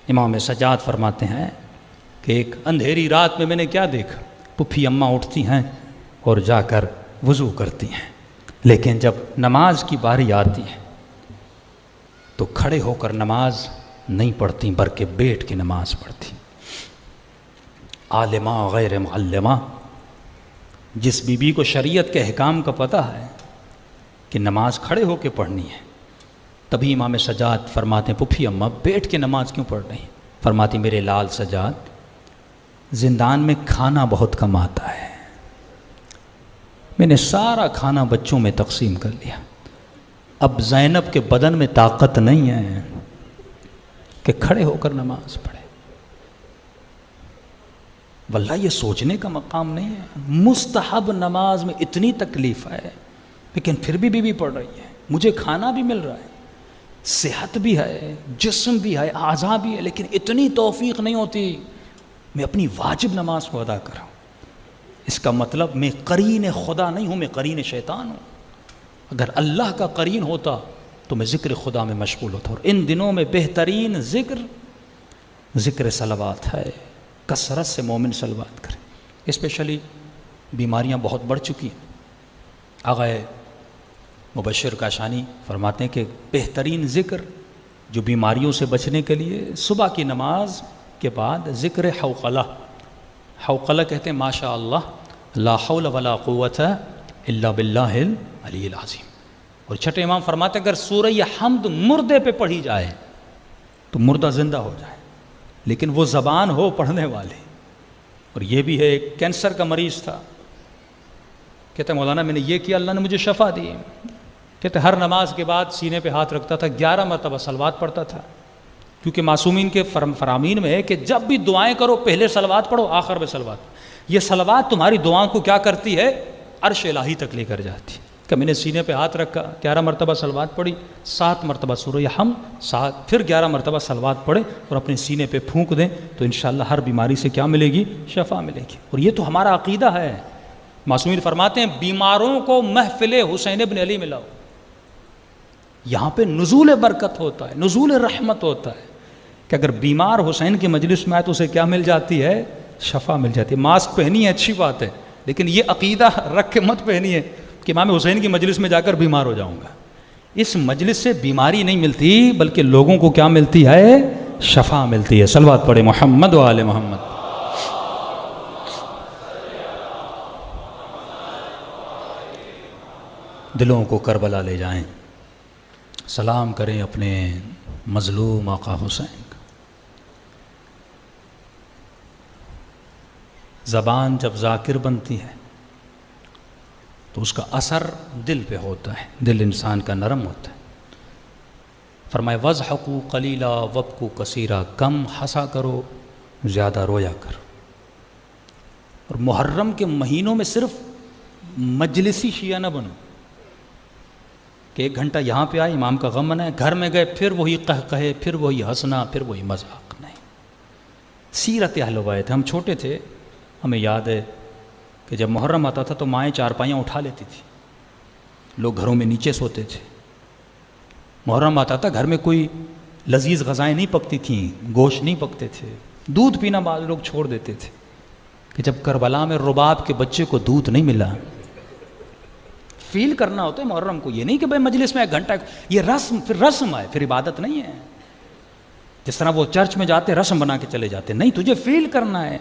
امام سجاد فرماتے ہیں کہ ایک اندھیری رات میں نے کیا دیکھا؟ پھپھی اماں اٹھتی ہیں اور جا کر وضو کرتی ہیں، لیکن جب نماز کی باری آتی ہے تو کھڑے ہو کر نماز نہیں پڑھتی بلکہ بیٹھ کے نماز پڑھتی. عالمہ غیر معلمہ، جس بی بی کو شریعت کے احکام کا پتہ ہے کہ نماز کھڑے ہو کے پڑھنی ہے، تبھی امام سجاد فرماتے ہیں پھپھی اماں بیٹھ کے نماز کیوں پڑھ رہی ہیں؟ فرماتی میرے لال سجاد زندان میں کھانا بہت کم آتا ہے، میں نے سارا کھانا بچوں میں تقسیم کر لیا، اب زینب کے بدن میں طاقت نہیں ہے کہ کھڑے ہو کر نماز پڑھے. واللہ یہ سوچنے کا مقام نہیں ہے. مستحب نماز میں اتنی تکلیف ہے لیکن پھر بھی بیوی پڑھ رہی ہے. مجھے کھانا بھی مل رہا ہے، صحت بھی ہے، جسم بھی ہے، اعضاء بھی ہے، لیکن اتنی توفیق نہیں ہوتی میں اپنی واجب نماز کو ادا کروں. اس کا مطلب میں قرین خدا نہیں ہوں، میں قرین شیطان ہوں. اگر اللہ کا قرین ہوتا تو میں ذکر خدا میں مشغول ہوتا. اور ان دنوں میں بہترین ذکر صلوات ہے. کثرت سے مومن صلوات کریں. اسپیشلی بیماریاں بہت بڑھ چکی ہیں. آغا مبشر کاشانی فرماتے ہیں کہ بہترین ذکر جو بیماریوں سے بچنے کے لیے صبح کی نماز کے بعد ذکر حوقلہ. حوقلہ کہتے ہیں ماشاء اللہ لا حول ولا قوت الا باللہ العلی العظیم. اور چھٹے امام فرماتے ہیں اگر سورہ حمد مردے پہ پڑھی جائے تو مردہ زندہ ہو جائے، لیکن وہ زبان ہو پڑھنے والے. اور یہ بھی ہے، ایک کینسر کا مریض تھا، کہتے ہیں مولانا میں نے یہ کیا اللہ نے مجھے شفا دی. کہتے ہر نماز کے بعد سینے پہ ہاتھ رکھتا تھا، 11 مرتبہ صلوات پڑھتا تھا. کیونکہ معصومین کے فرامین میں ہے کہ جب بھی دعائیں کرو پہلے صلوات پڑھو آخر میں صلوات. یہ صلوات تمہاری دعاؤں کو کیا کرتی ہے؟ عرش الہی تک لے کر جاتی. کہ میں نے سینے پہ ہاتھ رکھا، 11 مرتبہ صلوات پڑھی، 7 مرتبہ سورہ حمد، 7 پھر 11 مرتبہ صلوات پڑھے اور اپنے سینے پہ پھونک دیں تو انشاءاللہ ہر بیماری سے کیا ملے گی؟ شفا ملے گی. اور یہ تو ہمارا عقیدہ ہے. معصومین فرماتے ہیں بیماروں کو محفل حسین ابن علی میں لاؤ، یہاں پہ نزول برکت ہوتا ہے، نزول رحمت ہوتا ہے. کہ اگر بیمار حسین کی مجلس میں آئے تو اسے کیا مل جاتی ہے؟ شفا مل جاتی ہے. ماسک پہنی ہے اچھی بات ہے، لیکن یہ عقیدہ رکھ کے مت پہنی ہے کہ امام حسین کی مجلس میں جا کر بیمار ہو جاؤں گا. اس مجلس سے بیماری نہیں ملتی بلکہ لوگوں کو کیا ملتی ہے؟ شفا ملتی ہے. صلوات پڑھے محمد و آل محمد. دلوں کو کربلا لے جائیں، سلام کریں اپنے مظلوم آقا حسین کا. زبان جب ذاکر بنتی ہے تو اس کا اثر دل پہ ہوتا ہے، دل انسان کا نرم ہوتا ہے. فرمائے وَاضْحَكُوا قَلِيلًا وَابْكُوا كَثِيرًا، کم ہنسا کرو زیادہ رویا کرو. اور محرم کے مہینوں میں صرف مجلسی شیعہ نہ بنو کہ 1 گھنٹہ یہاں پہ آئے امام کا غم منائے، گھر میں گئے پھر وہی قہقہے، پھر وہی ہنسنا، پھر وہی مذاق. نہیں، سیرت اہل بیت. ہم چھوٹے تھے، ہمیں یاد ہے کہ جب محرم آتا تھا تو مائیں چارپائیاں اٹھا لیتی تھی، لوگ گھروں میں نیچے سوتے تھے. محرم آتا تھا، گھر میں کوئی لذیذ غذائیں نہیں پکتی تھیں، گوشت نہیں پکتے تھے، دودھ پینا بعض لوگ چھوڑ دیتے تھے. کہ جب کربلا میں رباب کے بچے کو دودھ نہیں ملا، فیل کرنا ہوتا ہے محرم کو. یہ نہیں کہ بھائی مجلس میں 1 گھنٹہ، یہ رسم، پھر رسم ہے، پھر عبادت نہیں ہے. جس طرح وہ چرچ میں جاتے رسم بنا کے چلے جاتے، نہیں، تجھے فیل کرنا ہے،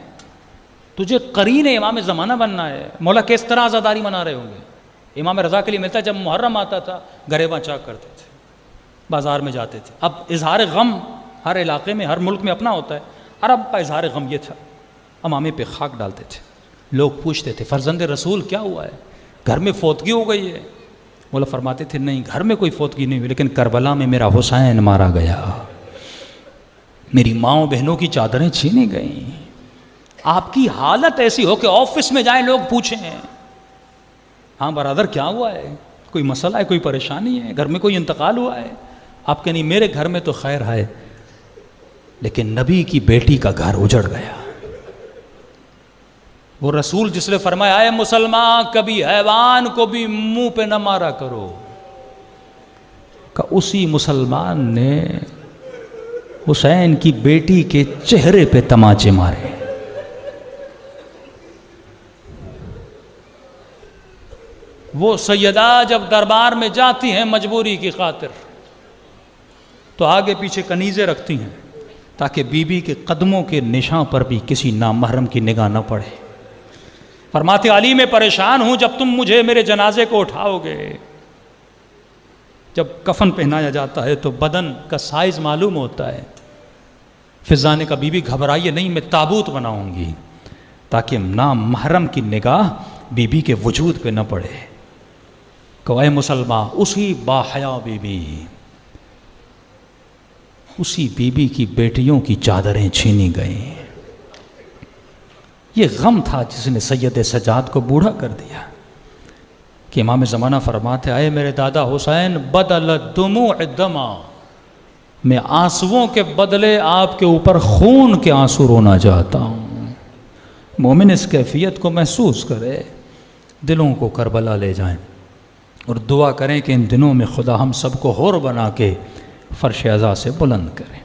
تجھے قرین امام زمانہ بننا ہے. مولا کس طرح عزاداری منا رہے ہوں گے. امام رضا کے لیے ملتا ہے جب محرم آتا تھا گریباں چاک کرتے تھے، بازار میں جاتے تھے. اب اظہار غم ہر علاقے میں، ہر ملک میں اپنا ہوتا ہے. عرب کا اظہار غم یہ تھا، امامے پہ خاک ڈالتے تھے. لوگ پوچھتے تھے فرزند رسول کیا ہوا ہے، گھر میں فوتگی ہو گئی ہے. مولا فرماتے تھے نہیں، گھر میں کوئی فوتگی نہیں ہوئی، لیکن کربلا میں میرا حسین مارا گیا، میری ماؤں بہنوں کی چادریں چھینی گئیں. آپ کی حالت ایسی ہو کہ آفس میں جائیں لوگ پوچھیں ہاں برادر کیا ہوا ہے، کوئی مسئلہ ہے، کوئی پریشانی ہے، گھر میں کوئی انتقال ہوا ہے. آپ کہ نہیں، میرے گھر میں تو خیر ہے، لیکن نبی کی بیٹی کا گھر اجڑ گیا. وہ رسول جس نے فرمایا اے مسلمان کبھی حیوان کو بھی منہ پہ نہ مارا کرو، کہ اسی مسلمان نے حسین کی بیٹی کے چہرے پہ تماچے مارے. وہ سیدہ جب دربار میں جاتی ہیں مجبوری کی خاطر تو آگے پیچھے کنیزیں رکھتی ہیں تاکہ بی بی کے قدموں کے نشان پر بھی کسی نامحرم کی نگاہ نہ پڑے. فرماتے علی میں پریشان ہوں جب تم مجھے میرے جنازے کو اٹھاؤ گے. جب کفن پہنایا جاتا ہے تو بدن کا سائز معلوم ہوتا ہے. فضا نے کہا بی بی گھبرائیے نہیں، میں تابوت بناؤں گی تاکہ نامحرم کی نگاہ بی بی کے وجود پہ نہ پڑے. کہ اے مسلمان اسی باحیا بی بی، اسی بی بی کی بیٹیوں کی چادریں چھینی گئیں. یہ غم تھا جس نے سید سجاد کو بوڑھا کر دیا. کہ امام زمانہ فرماتے اے میرے دادا حسین بدل دموع دما، میں آنسوؤں کے بدلے آپ کے اوپر خون کے آنسو رونا چاہتا ہوں. مومن اس کیفیت کو محسوس کرے، دلوں کو کربلا لے جائیں اور دعا کریں کہ ان دنوں میں خدا ہم سب کو حور بنا کے فرش عزا سے بلند کرے.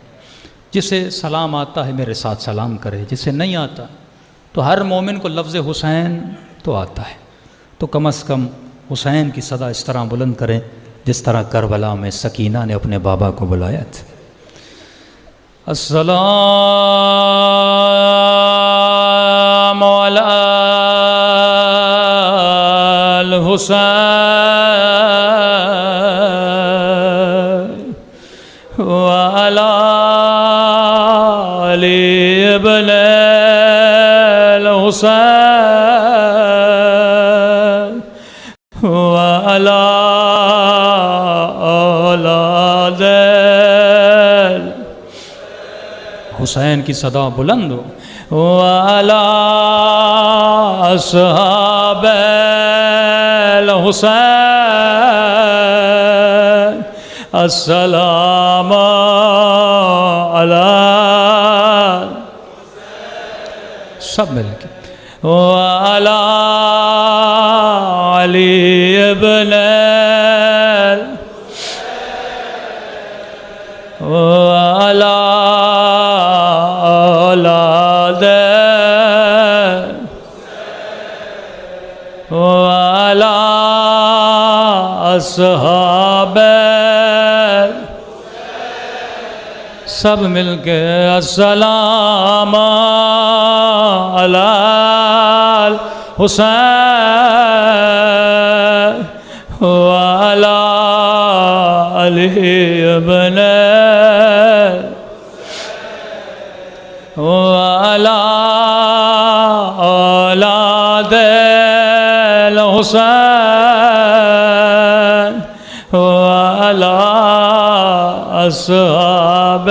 جسے سلام آتا ہے میرے ساتھ سلام کرے، جسے نہیں آتا تو ہر مومن کو لفظ حسین تو آتا ہے تو کم از کم حسین کی صدا اس طرح بلند کریں جس طرح کربلا میں سکینہ نے اپنے بابا کو بلایا تھا. السلام علی الحسین وعلی علی ابن الحسین وعلی اولاد حسین کی صدا بلند ہو. وعلی اصحاب الحسین السلام علی سب مل کے وعلی علی ابن وعلی اولاد وعلی اصحاب سب مل کے السلام علی الحسین وعلی علی ابن وعلی اولاد الحسین وعلی اصحاب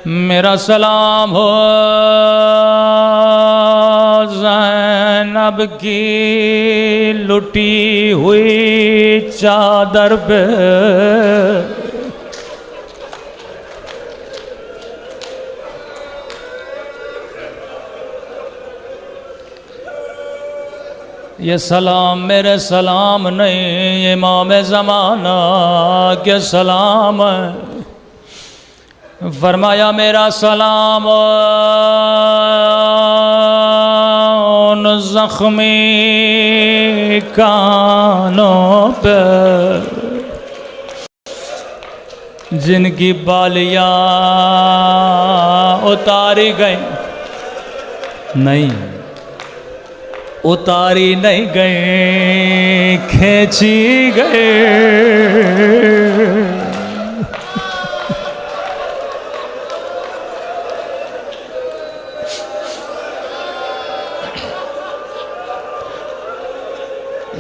میرا سلام ہو زینب کی لٹی ہوئی چادر پہ یہ سلام میرے سلام نہیں امام زمانہ کے سلام ہے فرمایا میرا سلام ان زخمی کانوں پہ جن کی بالیاں اتاری گئی نہیں اتاری نہیں گئی کھینچی گئے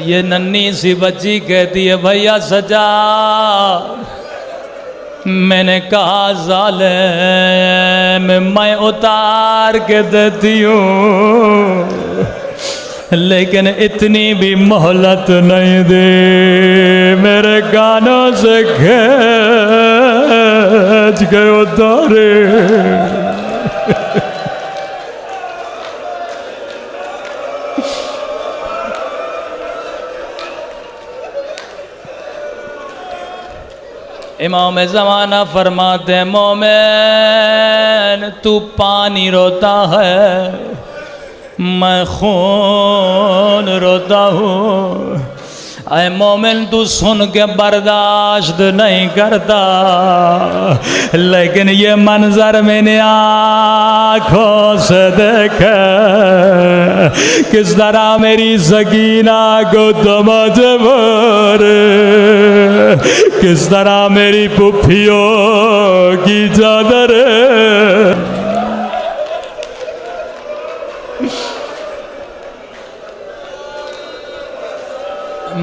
یہ ننھی سی بچی کہتی ہے بھیا سجاد میں نے کہا ظالم میں اتار کے دیتی ہوں لیکن اتنی بھی مہلت نہیں دے میرے گانوں سے کھینچ کے اتارے امام زمانہ فرماتے ہیں مومن تو پانی روتا ہے میں خون روتا ہوں اے مومن تو سن کے برداشت نہیں کرتا لیکن یہ منظر میں نے آنکھوں سے دیکھا کس طرح میری سکینہ کو تماچے مارے کس طرح میری پھپھیوں کی چادر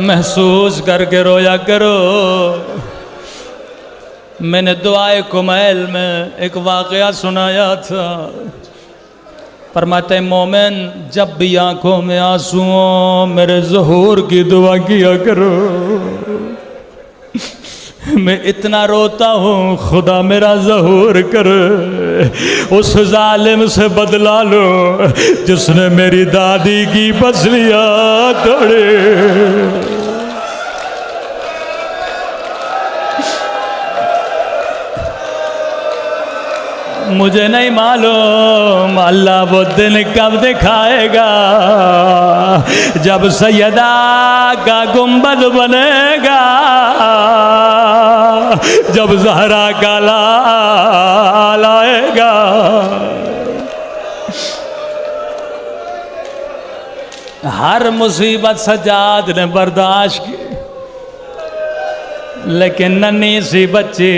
محسوس کر کے رویا کرو میں نے دعائے کمیل میں ایک واقعہ سنایا تھا فرماتے ہیں مومن جب بھی آنکھوں میں آنسو میرے ظہور کی دعا کیا کرو میں اتنا روتا ہوں خدا میرا ظہور کر اس ظالم سے بدلا لو جس نے میری دادی کی پسلیاں توڑے مجھے نہیں معلوم اللہ وہ دن کب دکھائے گا جب سیدہ کا گنبد بنے گا جب زہرا کا لال آئے گا ہر مصیبت سجاد نے برداشت کی لیکن ننھی سی بچی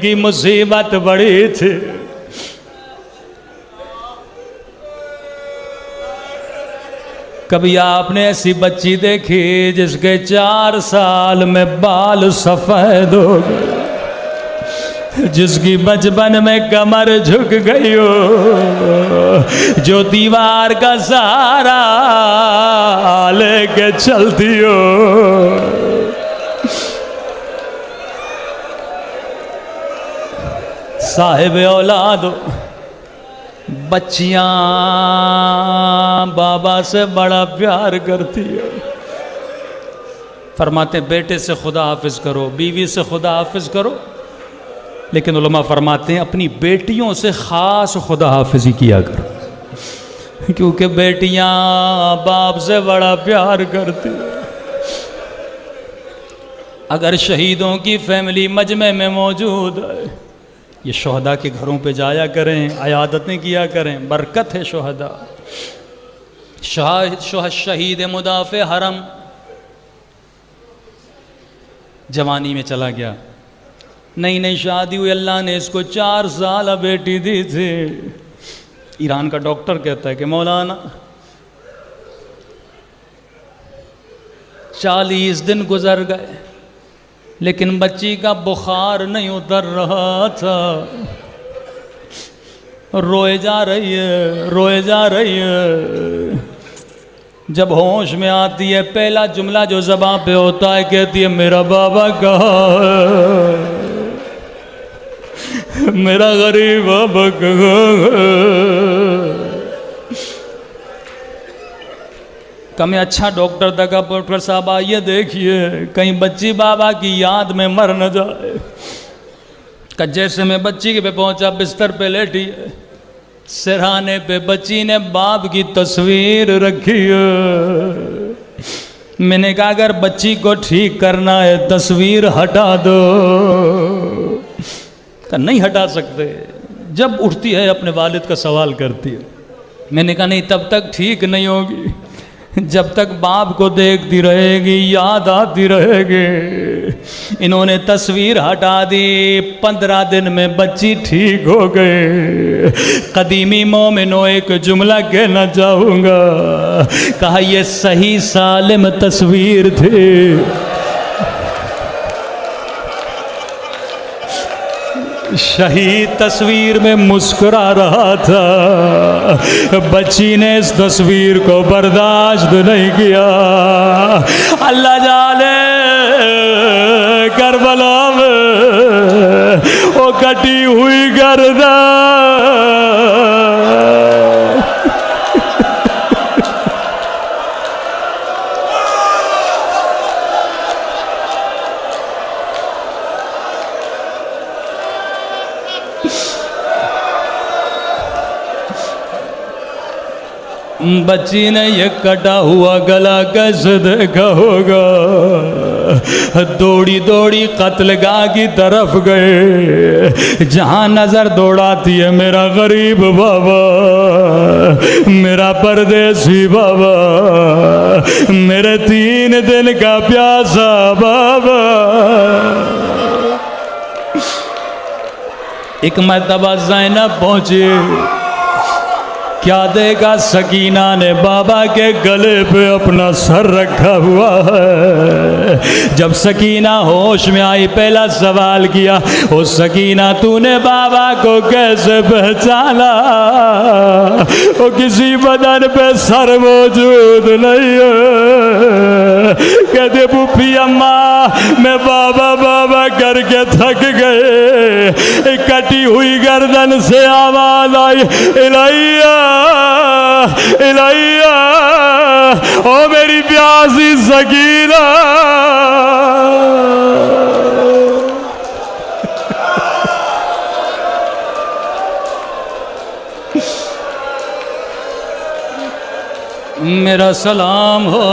کی مصیبت بڑی تھی کبھی آپ نے ایسی بچی دیکھی جس کے 4 سال میں بال سفید ہو گئے جس کی بچپن میں کمر جھک گئی ہو جو دیوار کا سہارا لے کے چلتی ہو صاحب اولاد بچیاں بابا سے بڑا پیار کرتی ہے فرماتے ہیں بیٹے سے خدا حافظ کرو بیوی سے خدا حافظ کرو لیکن علماء فرماتے ہیں اپنی بیٹیوں سے خاص خدا حافظی کیا کرو کیونکہ بیٹیاں باپ سے بڑا پیار کرتی ہیں اگر شہیدوں کی فیملی مجمع میں موجود ہے، یہ شہداء کے گھروں پہ جایا کریں، عیادتیں کیا کریں، برکت ہے شہداء۔ شہید مدافع حرم جوانی میں چلا گیا، نئی نئی شادی ہوئی، اللہ نے اس کو 4 سالہ بیٹی دی تھی۔ ایران کا ڈاکٹر کہتا ہے کہ مولانا 40 دن گزر گئے لیکن بچی کا بخار نہیں اتر رہا تھا، روئے جا رہی ہے، روئے جا رہی ہے۔ جب ہوش میں آتی ہے پہلا جملہ جو زبان پہ ہوتا ہے کہتی ہے میرا بابا کہاں ہے، میرا غریب بابا کہاں ہے۔ کمی اچھا ڈاکٹر تھا کہ ڈاکٹر صاحب آئیے دیکھیے کہیں بچی بابا کی یاد میں مر نہ جائے۔ کہ جیسے میں بچی پہ پہنچا، بستر پہ لیٹی ہے، سرہانے پہ بچی نے باپ کی تصویر رکھی ہے۔ میں نے کہا اگر بچی کو ٹھیک کرنا ہے تصویر ہٹا دو۔ کہ نہیں ہٹا سکتے، جب اٹھتی ہے اپنے والد کا سوال کرتی ہے۔ میں نے کہا نہیں تب تک ٹھیک نہیں ہوگی جب تک باپ کو دیکھتی رہے گی، یاد آتی رہے گی۔ انہوں نے تصویر ہٹا دی، 15 دن میں بچی ٹھیک ہو گئے۔ قدیمی مومنوں ایک جملہ کہنا چاہوں گا، کہا یہ صحیح سالم تصویر تھی۔ شہید تصویر میں مسکرا رہا تھا، بچی نے اس تصویر کو برداشت نہیں کیا۔ اللہ جانے کربلا میں وہ کٹی ہوئی گردن، بچی نے یہ کٹا ہوا گلا کیسے دیکھا ہوگا۔ دوڑی دوڑی قتل گاہ کی طرف گئے، جہاں نظر دوڑاتی ہے میرا غریب بابا، میرا پردیسی بابا، میرے 3 دن کا پیاسا بابا۔ ایک مرتبہ زینب پہنچی، کیا دیکھا سکینہ نے بابا کے گلے پہ اپنا سر رکھا ہوا ہے۔ جب سکینہ ہوش میں آئی پہلا سوال کیا، او سکینہ تو نے بابا کو کیسے پہچانا؟ وہ کسی بدن پہ سر موجود نہیں ہے۔ کہتے پھوپھی اماں میں بابا بابا کر کے تھک گئے، کٹی ہوئی گردن سے آواز آئی الہیہ الہیہ، او میری پیاسی سکینہ۔ میرا سلام ہو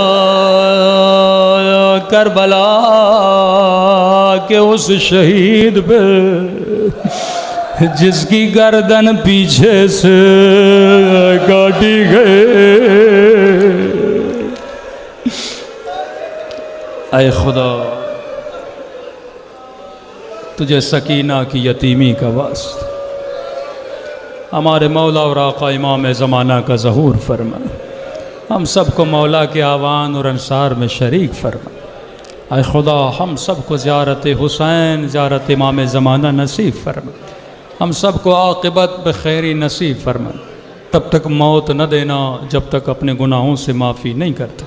کربلا کے اس شہید پہ جس کی گردن پیچھے سے کاٹی گئے۔ اے خدا تجھے سکینہ کی یتیمی کا واسطہ ہمارے مولا اور آقا امام زمانہ کا ظہور فرما، ہم سب کو مولا کے آوان اور انصار میں شریک فرما۔ اے خدا ہم سب کو زیارت حسین، زیارت امام زمانہ نصیب فرما، ہم سب کو عاقبت بخیری نصیب فرما۔ تب تک موت نہ دینا جب تک اپنے گناہوں سے معافی نہیں کرتے۔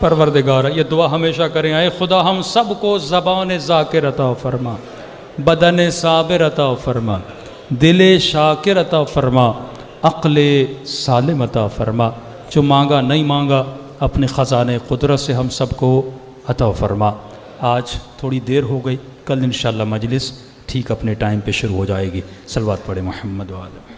پروردگار یہ دعا ہمیشہ کریں، اے خدا ہم سب کو زبان ذاکر عطا فرما، بدن صابر عطا فرما، دل شاکر عطا فرما، عقل سالم عطا فرما۔ جو مانگا نہیں مانگا اپنے خزانے قدرت سے ہم سب کو عطا فرما۔ آج تھوڑی دیر ہو گئی، کل انشاءاللہ مجلس ٹھیک اپنے ٹائم پہ شروع ہو جائے گی۔ صلوات پڑھے محمد وعلیہ۔